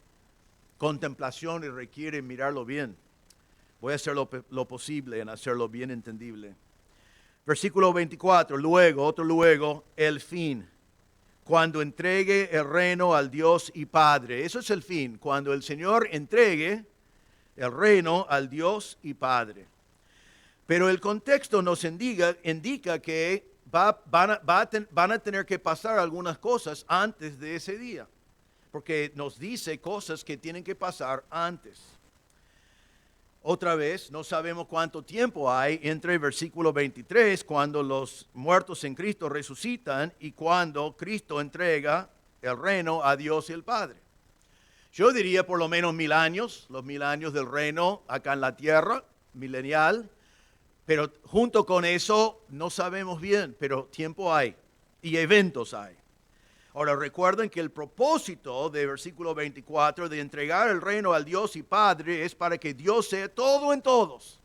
contemplación y requiere mirarlo bien. Voy a hacer lo posible en hacerlo bien entendible. Versículo 24, luego, el fin. Cuando entregue el reino al Dios y Padre. Eso es el fin, cuando el Señor entregue el reino al Dios y Padre. Pero el contexto nos indica que van a tener que pasar algunas cosas antes de ese día, porque nos dice cosas que tienen que pasar antes. Otra vez, no sabemos cuánto tiempo hay entre el versículo 23, cuando los muertos en Cristo resucitan, y cuando Cristo entrega el reino a Dios y el Padre. Yo diría por lo menos 1000 años, los 1000 años del reino acá en la tierra, milenial. Pero junto con eso no sabemos bien, pero tiempo hay y eventos hay. Ahora recuerden que el propósito de versículo 24 de entregar el reino al Dios y Padre es para que Dios sea todo en todos.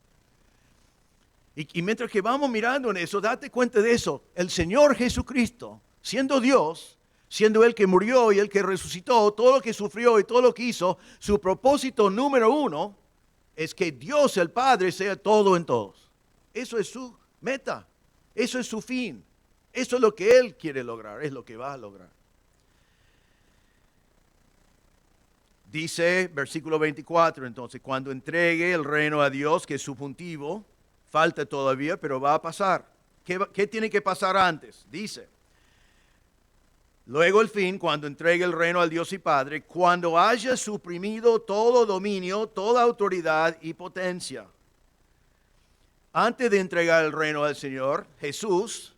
Y mientras que vamos mirando en eso, date cuenta de eso. El Señor Jesucristo, siendo Dios, siendo el que murió y el que resucitó, todo lo que sufrió y todo lo que hizo, su propósito número uno es que Dios el Padre sea todo en todos. Eso es su meta, eso es su fin, eso es lo que Él quiere lograr, es lo que va a lograr. Dice versículo 24, entonces, cuando entregue el reino a Dios, que es subjuntivo, falta todavía, pero va a pasar. ¿Qué tiene que pasar antes? Dice, luego el fin, cuando entregue el reino al Dios y Padre, cuando haya suprimido todo dominio, toda autoridad y potencia. Antes de entregar el reino al Señor, Jesús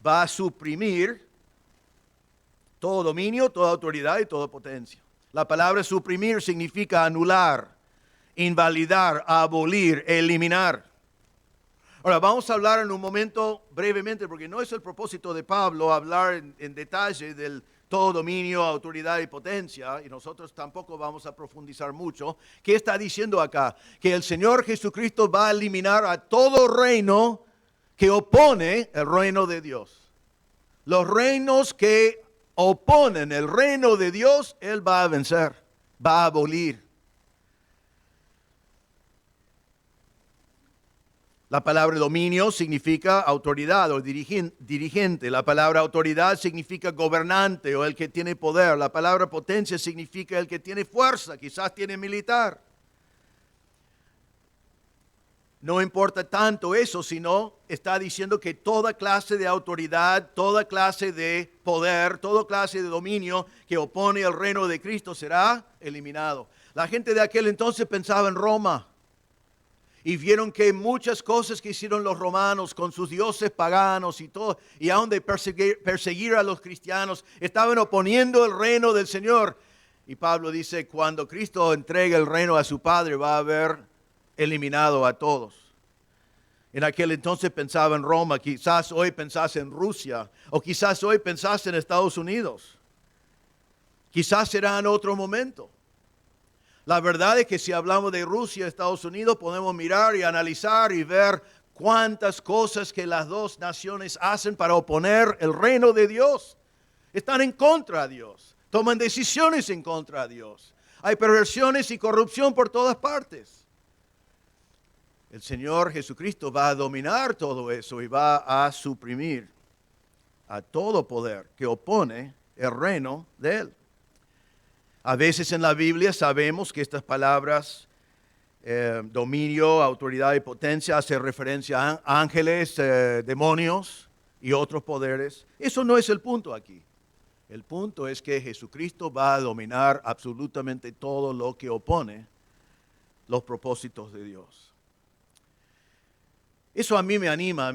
va a suprimir todo dominio, toda autoridad y toda potencia. La palabra suprimir significa anular, invalidar, abolir, eliminar. Ahora vamos a hablar en un momento brevemente, porque no es el propósito de Pablo hablar en detalle del todo dominio, autoridad y potencia, y nosotros tampoco vamos a profundizar mucho. ¿Qué está diciendo acá? Que el Señor Jesucristo va a eliminar a todo reino que opone el reino de Dios. Los reinos que oponen el reino de Dios, Él va a vencer, va a abolir. La palabra dominio significa autoridad o dirigente. La palabra autoridad significa gobernante o el que tiene poder. La palabra potencia significa el que tiene fuerza, quizás tiene militar. No importa tanto eso, sino está diciendo que toda clase de autoridad, toda clase de poder, toda clase de dominio que opone al reino de Cristo será eliminado. La gente de aquel entonces pensaba en Roma. y vieron que muchas cosas que hicieron los romanos con sus dioses paganos y todo, y aún de perseguir a los cristianos, estaban oponiendo el reino del Señor. Y Pablo dice, cuando Cristo entregue el reino a su Padre, va a haber eliminado a todos. En aquel entonces pensaba en Roma, quizás hoy pensás en Rusia, o quizás hoy pensás en Estados Unidos. Quizás será en otro momento. La verdad es que si hablamos de Rusia y Estados Unidos, podemos mirar y analizar y ver cuántas cosas que las dos naciones hacen para oponer el reino de Dios. Están en contra de Dios, toman decisiones en contra de Dios. Hay perversiones y corrupción por todas partes. El Señor Jesucristo va a dominar todo eso y va a suprimir a todo poder que opone el reino de Él. A veces en la Biblia sabemos que estas palabras, dominio, autoridad y potencia, hacen referencia a ángeles, demonios y otros poderes. Eso no es el punto aquí. El punto es que Jesucristo va a dominar absolutamente todo lo que opone los propósitos de Dios. Eso a mí me anima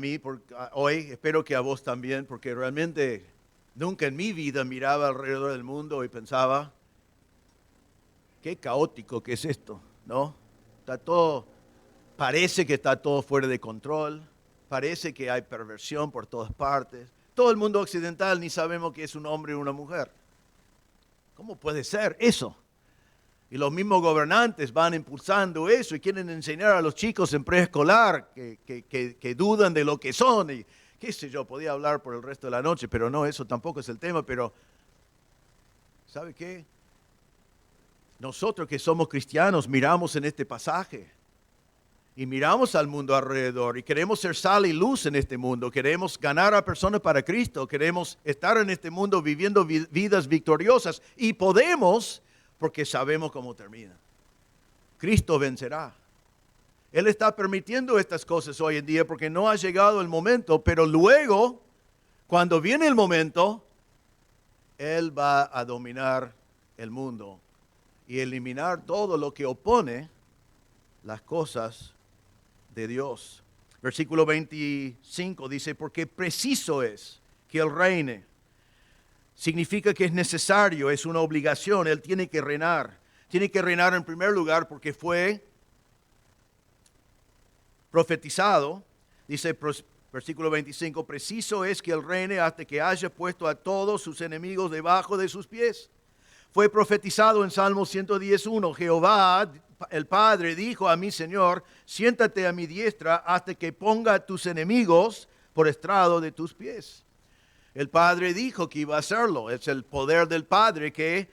hoy, espero que a vos también, porque realmente nunca en mi vida miraba alrededor del mundo y pensaba, qué caótico que es esto, ¿no? Parece que está todo fuera de control, parece que hay perversión por todas partes. Todo el mundo occidental ni sabemos que es un hombre o una mujer. ¿Cómo puede ser eso? Y los mismos gobernantes van impulsando eso y quieren enseñar a los chicos en preescolar que dudan de lo que son. Y qué sé yo, podía hablar por el resto de la noche, pero no, eso tampoco es el tema. Pero, ¿sabe qué? Nosotros que somos cristianos miramos en este pasaje y miramos al mundo alrededor y queremos ser sal y luz en este mundo, queremos ganar a personas para Cristo, queremos estar en este mundo viviendo vidas victoriosas y podemos porque sabemos cómo termina. Cristo vencerá. Él está permitiendo estas cosas hoy en día porque no ha llegado el momento, pero luego, cuando viene el momento, Él va a dominar el mundo y eliminar todo lo que opone las cosas de Dios. Versículo 25 dice, porque preciso es que Él reine. Significa que es necesario, es una obligación, Él tiene que reinar. Tiene que reinar en primer lugar porque fue profetizado. Dice versículo 25, preciso es que Él reine hasta que haya puesto a todos sus enemigos debajo de sus pies. Fue profetizado en Salmo 110:1, Jehová, el Padre, dijo a mi Señor, siéntate a mi diestra hasta que ponga a tus enemigos por estrado de tus pies. El Padre dijo que iba a hacerlo. Es el poder del Padre que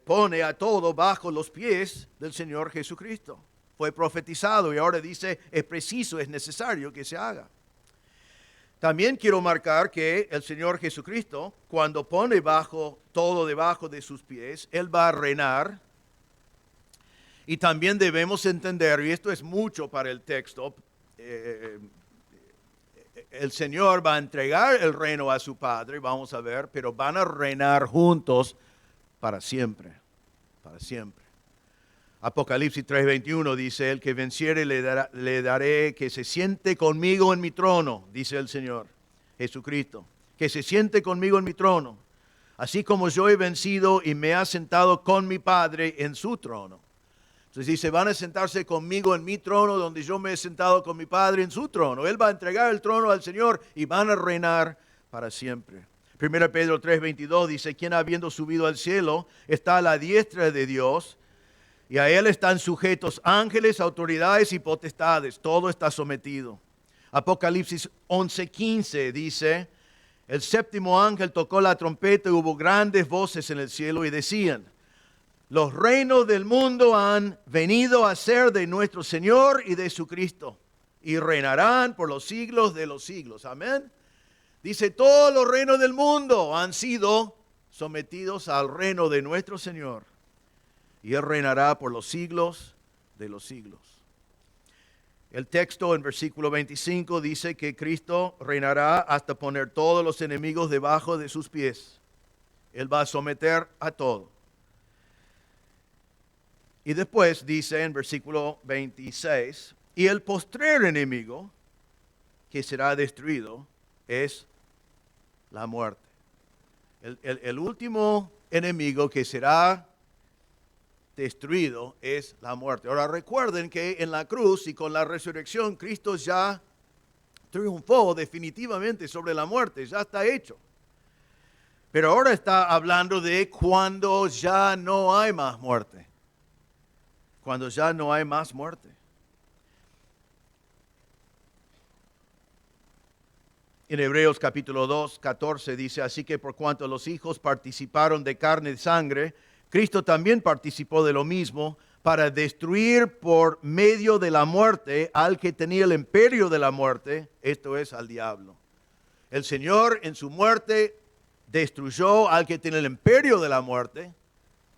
pone a todo bajo los pies del Señor Jesucristo. Fue profetizado y ahora dice, es preciso, es necesario que se haga. También quiero marcar que el Señor Jesucristo, cuando pone todo debajo de sus pies, Él va a reinar. Y también debemos entender, y esto es mucho para el texto, el Señor va a entregar el reino a su Padre, vamos a ver, pero van a reinar juntos para siempre, para siempre. Apocalipsis 3:21 dice, el que venciere le daré que se siente conmigo en mi trono, dice el Señor Jesucristo, que se siente conmigo en mi trono, así como yo he vencido y me he sentado con mi Padre en su trono. Entonces dice, van a sentarse conmigo en mi trono, donde yo me he sentado con mi Padre en su trono. Él va a entregar el trono al Señor y van a reinar para siempre. 1 Pedro 3:22 dice, quien habiendo subido al cielo está a la diestra de Dios, y a Él están sujetos ángeles, autoridades y potestades. Todo está sometido. Apocalipsis 11:15 dice, el séptimo ángel tocó la trompeta y hubo grandes voces en el cielo y decían, los reinos del mundo han venido a ser de nuestro Señor y de su Cristo, y reinarán por los siglos de los siglos. Amén. Dice, todos los reinos del mundo han sido sometidos al reino de nuestro Señor, y Él reinará por los siglos de los siglos. El texto en versículo 25 dice que Cristo reinará hasta poner todos los enemigos debajo de sus pies. Él va a someter a todo. Y después dice en versículo 26, y el postrer enemigo que será destruido es la muerte. El último enemigo que será destruido es la muerte. Ahora recuerden que en la cruz y con la resurrección Cristo ya triunfó definitivamente sobre la muerte, ya está hecho. Pero ahora está hablando de cuando ya no hay más muerte. Cuando ya no hay más muerte. En Hebreos capítulo 2, 14 dice, así que por cuanto los hijos participaron de carne y sangre, Cristo también participó de lo mismo para destruir por medio de la muerte al que tenía el imperio de la muerte, esto es, al diablo. El Señor en su muerte destruyó al que tiene el imperio de la muerte,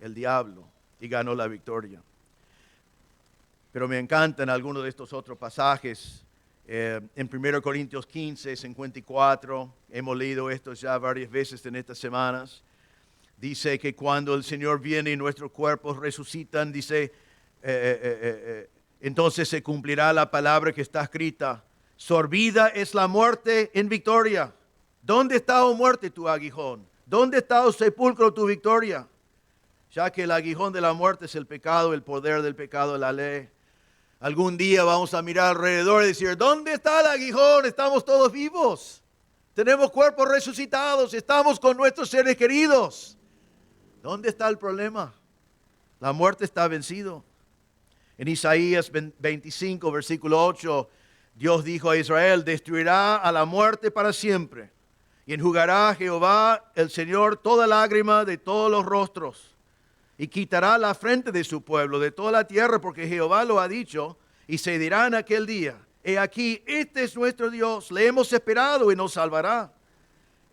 el diablo, y ganó la victoria. Pero me encantan algunos de estos otros pasajes. En 1 Corintios 15, 54, hemos leído esto ya varias veces en estas semanas. Dice que cuando el Señor viene y nuestros cuerpos resucitan, dice, entonces se cumplirá la palabra que está escrita. Sorbida es la muerte en victoria. ¿Dónde está, oh muerte, tu aguijón? ¿Dónde está, oh sepulcro, tu victoria? Ya que el aguijón de la muerte es el pecado, el poder del pecado, la ley. Algún día vamos a mirar alrededor y decir, ¿dónde está el aguijón? Estamos todos vivos. Tenemos cuerpos resucitados. Estamos con nuestros seres queridos. ¿Dónde está el problema? La muerte está vencido. En Isaías 25, versículo 8, Dios dijo a Israel, destruirá a la muerte para siempre. Y enjugará a Jehová, el Señor, toda lágrima de todos los rostros. Y quitará la frente de su pueblo, de toda la tierra, porque Jehová lo ha dicho, y se dirá en aquel día, he aquí, este es nuestro Dios, le hemos esperado y nos salvará.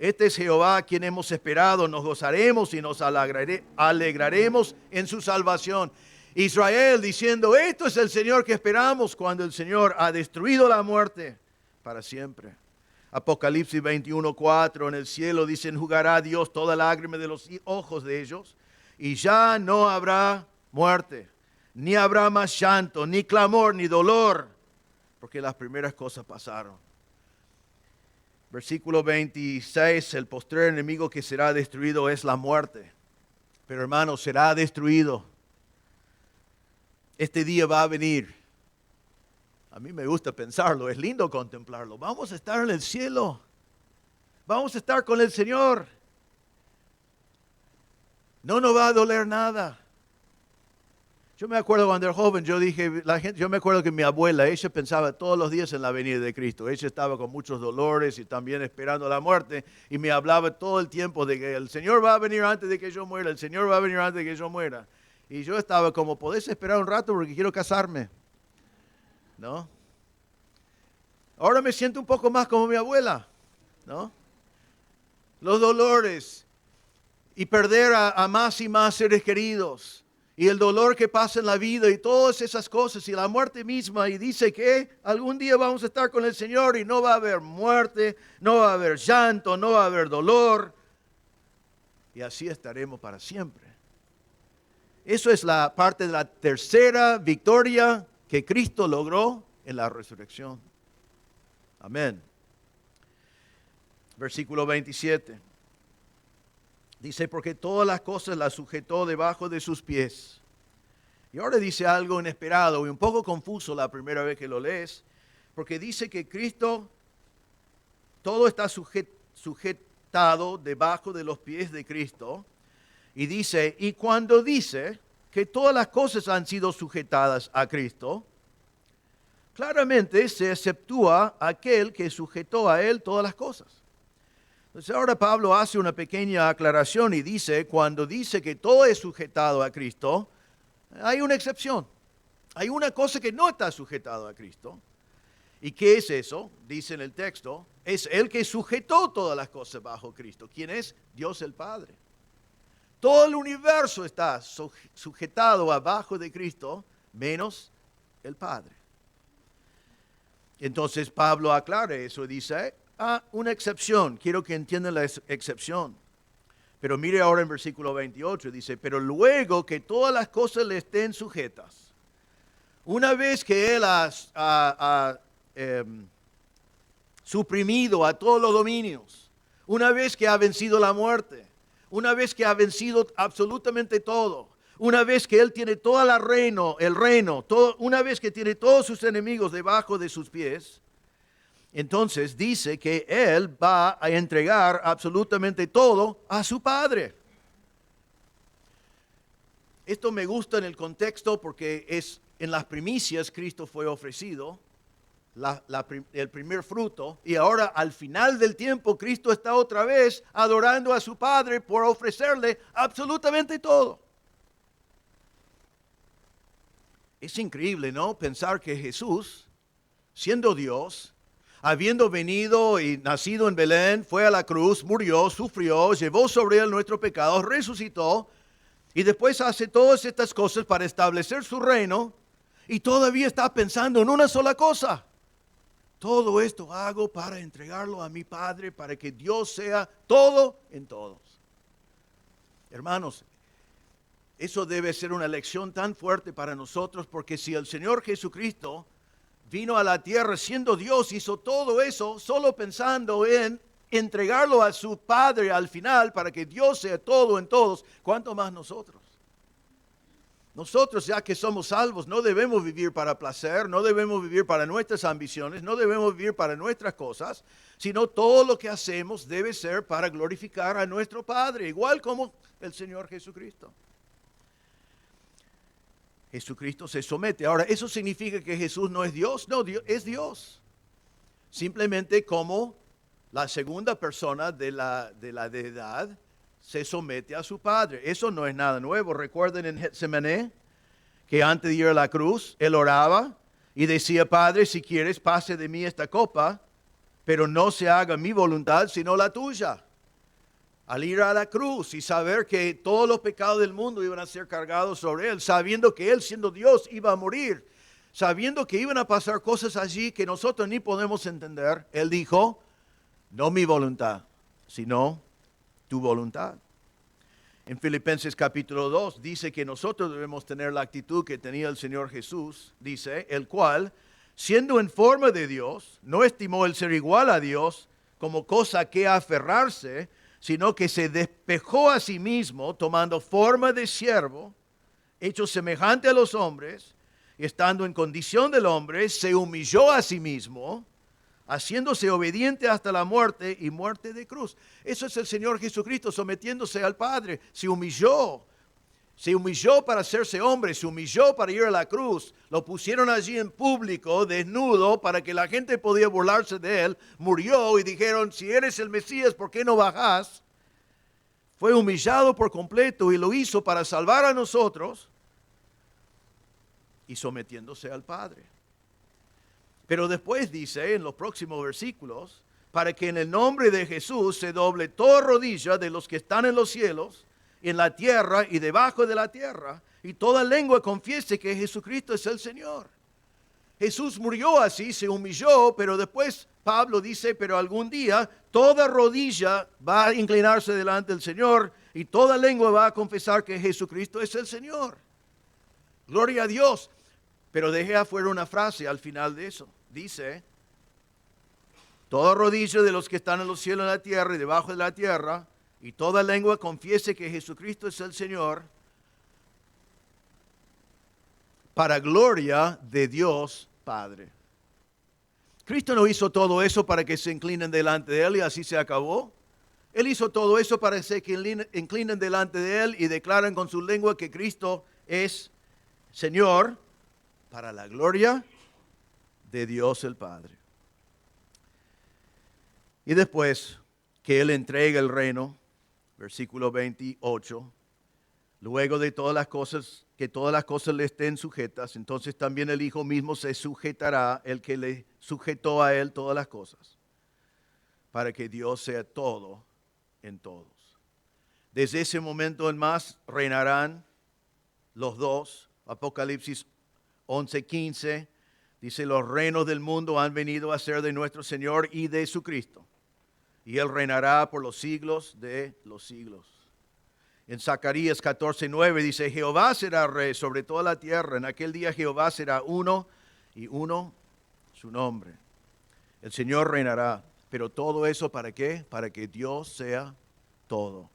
Este es Jehová a quien hemos esperado, nos gozaremos y nos alegraremos en su salvación. Israel diciendo, esto es el Señor que esperamos cuando el Señor ha destruido la muerte para siempre. Apocalipsis 21:4, en el cielo dice, enjugará Dios toda lágrima de los ojos de ellos. Y ya no habrá muerte, ni habrá más llanto, ni clamor, ni dolor, porque las primeras cosas pasaron. Versículo 26, el postrer enemigo que será destruido es la muerte. Pero hermanos, será destruido. Este día va a venir. A mí me gusta pensarlo, es lindo contemplarlo. Vamos a estar en el cielo. Vamos a estar con el Señor. No nos va a doler nada. Yo me acuerdo cuando era joven, yo me acuerdo que mi abuela, ella pensaba todos los días en la venida de Cristo. Ella estaba con muchos dolores y también esperando la muerte y me hablaba todo el tiempo de que el Señor va a venir antes de que yo muera, el Señor va a venir antes de que yo muera. Y yo estaba como, ¿podés esperar un rato porque quiero casarme? ¿No? Ahora me siento un poco más como mi abuela, ¿no? Los dolores y perder a más y más seres queridos y el dolor que pasa en la vida y todas esas cosas y la muerte misma, y dice que algún día vamos a estar con el Señor y no va a haber muerte, no va a haber llanto, no va a haber dolor y así estaremos para siempre. Eso es la parte de la tercera victoria que Cristo logró en la resurrección. Amén. Versículo 27. Dice, porque todas las cosas las sujetó debajo de sus pies. Y ahora dice algo inesperado y un poco confuso la primera vez que lo lees, porque dice que Cristo, todo está sujetado debajo de los pies de Cristo. Y dice, y cuando dice que todas las cosas han sido sujetadas a Cristo, claramente se exceptúa aquel que sujetó a Él todas las cosas. Entonces ahora Pablo hace una pequeña aclaración y dice, cuando dice que todo es sujetado a Cristo, hay una excepción. Hay una cosa que no está sujetado a Cristo. ¿Y qué es eso? Dice en el texto, es el que sujetó todas las cosas bajo Cristo. ¿Quién es? Dios el Padre. Todo el universo está sujetado abajo de Cristo, menos el Padre. Entonces Pablo aclara eso y dice, una excepción, quiero que entiendan la excepción. Pero mire ahora en versículo 28, dice, pero luego que todas las cosas le estén sujetas, una vez que Él ha suprimido a todos los dominios, una vez que ha vencido la muerte, una vez que ha vencido absolutamente todo, una vez que Él tiene todo el reino, una vez que tiene todos sus enemigos debajo de sus pies, entonces dice que Él va a entregar absolutamente todo a su Padre. Esto me gusta en el contexto porque es en las primicias Cristo fue ofrecido, el primer fruto, y ahora al final del tiempo Cristo está otra vez adorando a su Padre por ofrecerle absolutamente todo. Es increíble, ¿no? Pensar que Jesús, siendo Dios, habiendo venido y nacido en Belén, fue a la cruz, murió, sufrió, llevó sobre él nuestro pecado, resucitó, y después hace todas estas cosas para establecer su reino, y todavía está pensando en una sola cosa. Todo esto hago para entregarlo a mi Padre, para que Dios sea todo en todos. Hermanos, eso debe ser una lección tan fuerte para nosotros, porque si el Señor Jesucristo vino a la tierra siendo Dios, hizo todo eso solo pensando en entregarlo a su Padre al final para que Dios sea todo en todos, ¿cuánto más nosotros? Nosotros, ya que somos salvos, no debemos vivir para placer, no debemos vivir para nuestras ambiciones, no debemos vivir para nuestras cosas, sino todo lo que hacemos debe ser para glorificar a nuestro Padre, igual como el Señor Jesucristo. Jesucristo se somete. Ahora, ¿eso significa que Jesús no es Dios? No, Dios es Dios. Simplemente como la segunda persona de la deidad se somete a su Padre. Eso no es nada nuevo. Recuerden en Getsemaní que antes de ir a la cruz, Él oraba y decía, Padre, si quieres, pase de mí esta copa, pero no se haga mi voluntad, sino la tuya. Al ir a la cruz y saber que todos los pecados del mundo iban a ser cargados sobre Él, sabiendo que Él, siendo Dios, iba a morir, sabiendo que iban a pasar cosas allí que nosotros ni podemos entender, Él dijo, no mi voluntad, sino tu voluntad. En Filipenses capítulo 2 dice que nosotros debemos tener la actitud que tenía el Señor Jesús, dice, el cual, siendo en forma de Dios, no estimó el ser igual a Dios como cosa que aferrarse, sino que se despojó a sí mismo, tomando forma de siervo, hecho semejante a los hombres, y estando en condición del hombre, se humilló a sí mismo, haciéndose obediente hasta la muerte y muerte de cruz. Eso es el Señor Jesucristo sometiéndose al Padre. Se humilló para hacerse hombre, se humilló para ir a la cruz. Lo pusieron allí en público, desnudo, para que la gente podía burlarse de él. Murió y dijeron, si eres el Mesías, ¿por qué no bajás? Fue humillado por completo y lo hizo para salvar a nosotros y sometiéndose al Padre. Pero después dice en los próximos versículos, para que en el nombre de Jesús se doble toda rodilla de los que están en los cielos, en la tierra y debajo de la tierra, y toda lengua confiese que Jesucristo es el Señor. Jesús murió así, se humilló, pero después Pablo dice, pero algún día toda rodilla va a inclinarse delante del Señor y toda lengua va a confesar que Jesucristo es el Señor. Gloria a Dios. Pero dejé afuera una frase al final de eso. Dice, toda rodilla de los que están en los cielos y en la tierra y debajo de la tierra, y toda lengua confiese que Jesucristo es el Señor, para gloria de Dios Padre. Cristo no hizo todo eso para que se inclinen delante de Él y así se acabó. Él hizo todo eso para que se inclinen delante de Él y declaren con su lengua que Cristo es Señor, para la gloria de Dios el Padre. Y después que Él entrega el reino, versículo 28, luego de todas las cosas, que todas las cosas le estén sujetas, entonces también el Hijo mismo se sujetará, el que le sujetó a Él todas las cosas, para que Dios sea todo en todos. Desde ese momento en más reinarán los dos. Apocalipsis 11:15 dice, los reinos del mundo han venido a ser de nuestro Señor y de su Cristo, y Él reinará por los siglos de los siglos. En Zacarías 14:9 dice, Jehová será rey sobre toda la tierra. En aquel día Jehová será uno y uno su nombre. El Señor reinará. Pero todo eso, ¿para qué? Para que Dios sea todo.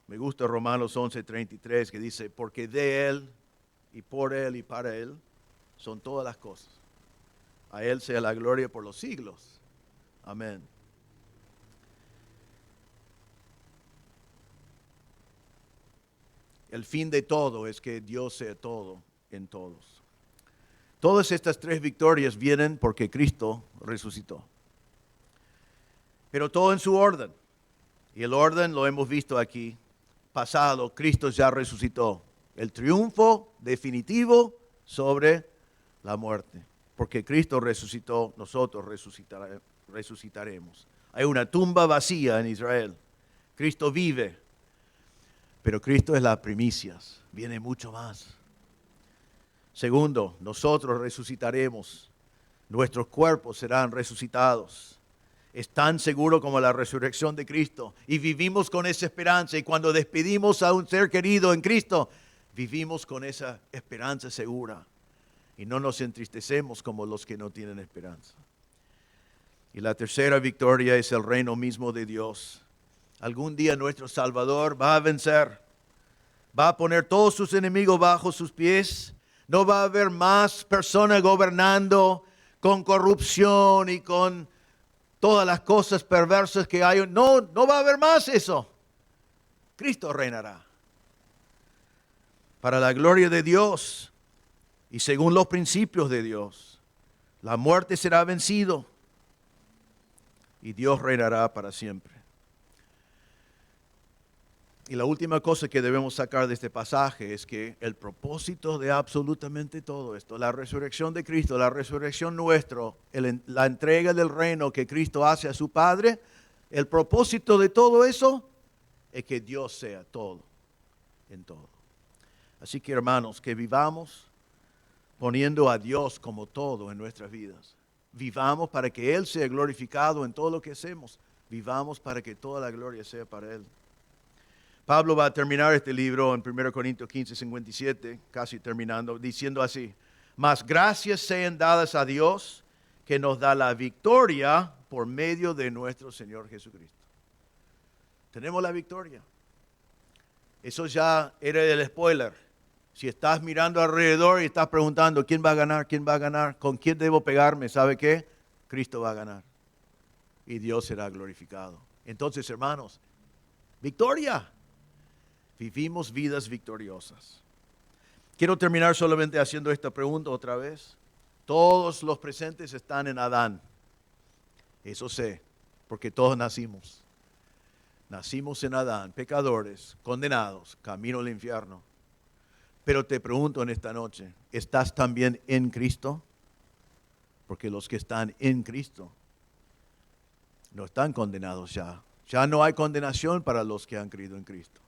Me gusta Romanos 11:33 que dice, porque de Él y por Él y para Él son todas las cosas. A Él sea la gloria por los siglos. Amén. El fin de todo es que Dios sea todo en todos. Todas estas tres victorias vienen porque Cristo resucitó. Pero todo en su orden. Y el orden lo hemos visto aquí. Pasado, Cristo ya resucitó. El triunfo definitivo sobre la muerte. Porque Cristo resucitó, nosotros resucitaremos. Hay una tumba vacía en Israel. Cristo vive. Pero Cristo es las primicias. Viene mucho más. Segundo, nosotros resucitaremos. Nuestros cuerpos serán resucitados. Es tan seguro como la resurrección de Cristo. Y vivimos con esa esperanza. Y cuando despedimos a un ser querido en Cristo, vivimos con esa esperanza segura. Y no nos entristecemos como los que no tienen esperanza. Y la tercera victoria es el reino mismo de Dios. Algún día nuestro Salvador va a vencer. Va a poner todos sus enemigos bajo sus pies. No va a haber más personas gobernando con corrupción y con todas las cosas perversas que hay. No va a haber más eso. Cristo reinará. Para la gloria de Dios y según los principios de Dios, la muerte será vencido y Dios reinará para siempre. Y la última cosa que debemos sacar de este pasaje es que el propósito de absolutamente todo esto, la resurrección de Cristo, la resurrección nuestro, la entrega del reino que Cristo hace a su Padre, el propósito de todo eso es que Dios sea todo en todo. Así que hermanos, que vivamos poniendo a Dios como todo en nuestras vidas. Vivamos para que Él sea glorificado en todo lo que hacemos. Vivamos para que toda la gloria sea para Él. Pablo va a terminar este libro en 1 Corintios 15:57, casi terminando, diciendo así: mas gracias sean dadas a Dios que nos da la victoria por medio de nuestro Señor Jesucristo. Tenemos la victoria. Eso ya era el spoiler. Si estás mirando alrededor y estás preguntando quién va a ganar, quién va a ganar, con quién debo pegarme, ¿sabe qué? Cristo va a ganar y Dios será glorificado. Entonces, hermanos, victoria. Vivimos vidas victoriosas. Quiero terminar solamente haciendo esta pregunta otra vez. Todos los presentes están en Adán. Eso sé, porque todos nacimos. Nacimos en Adán, pecadores, condenados, camino al infierno. Pero te pregunto en esta noche, ¿estás también en Cristo? Porque los que están en Cristo no están condenados ya. Ya no hay condenación para los que han creído en Cristo.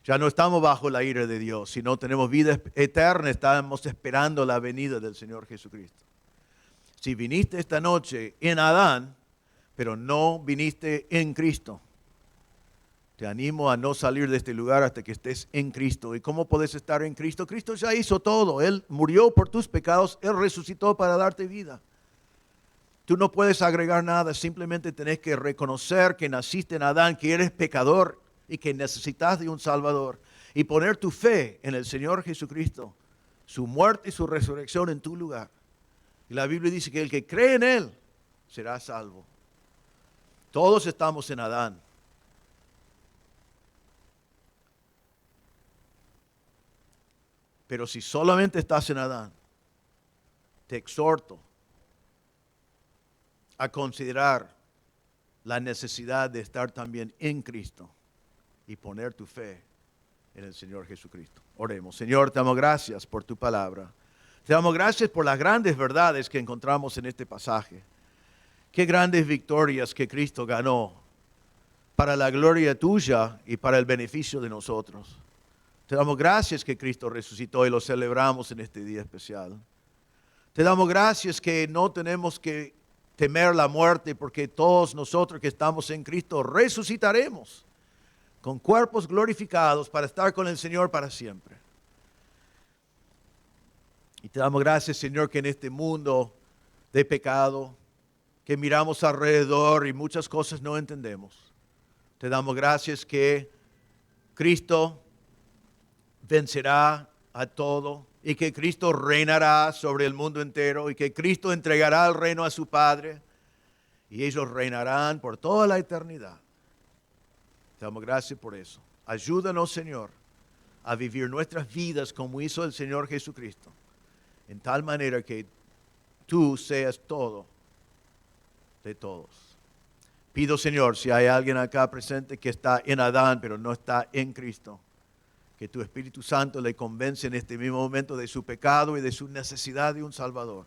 Ya no estamos bajo la ira de Dios, sino tenemos vida eterna, estamos esperando la venida del Señor Jesucristo. Si viniste esta noche en Adán, pero no viniste en Cristo, te animo a no salir de este lugar hasta que estés en Cristo. ¿Y cómo puedes estar en Cristo? Cristo ya hizo todo. Él murió por tus pecados, Él resucitó para darte vida. Tú no puedes agregar nada, simplemente tenés que reconocer que naciste en Adán, que eres pecador y que necesitas de un Salvador, y poner tu fe en el Señor Jesucristo, su muerte y su resurrección en tu lugar. Y la Biblia dice que el que cree en Él será salvo. Todos estamos en Adán. Pero si solamente estás en Adán, te exhorto a considerar la necesidad de estar también en Cristo y poner tu fe en el Señor Jesucristo. Oremos. Señor, te damos gracias por tu palabra. Te damos gracias por las grandes verdades que encontramos en este pasaje. Qué grandes victorias que Cristo ganó para la gloria tuya y para el beneficio de nosotros. Te damos gracias que Cristo resucitó y lo celebramos en este día especial. Te damos gracias que no tenemos que temer la muerte, porque todos nosotros que estamos en Cristo resucitaremos con cuerpos glorificados para estar con el Señor para siempre. Y te damos gracias, Señor, que en este mundo de pecado, que miramos alrededor y muchas cosas no entendemos, te damos gracias que Cristo vencerá a todo y que Cristo reinará sobre el mundo entero y que Cristo entregará el reino a su Padre y ellos reinarán por toda la eternidad. Te damos gracias por eso. Ayúdanos, Señor, a vivir nuestras vidas como hizo el Señor Jesucristo, en tal manera que tú seas todo de todos. Pido, Señor, si hay alguien acá presente que está en Adán, pero no está en Cristo, que tu Espíritu Santo le convence en este mismo momento de su pecado y de su necesidad de un Salvador.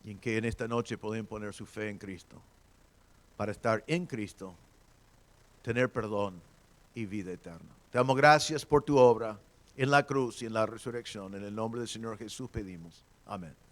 Y en que en esta noche pueden poner su fe en Cristo, para estar en Cristo, tener perdón y vida eterna. Te damos gracias por tu obra en la cruz y en la resurrección. En el nombre del Señor Jesús pedimos. Amén.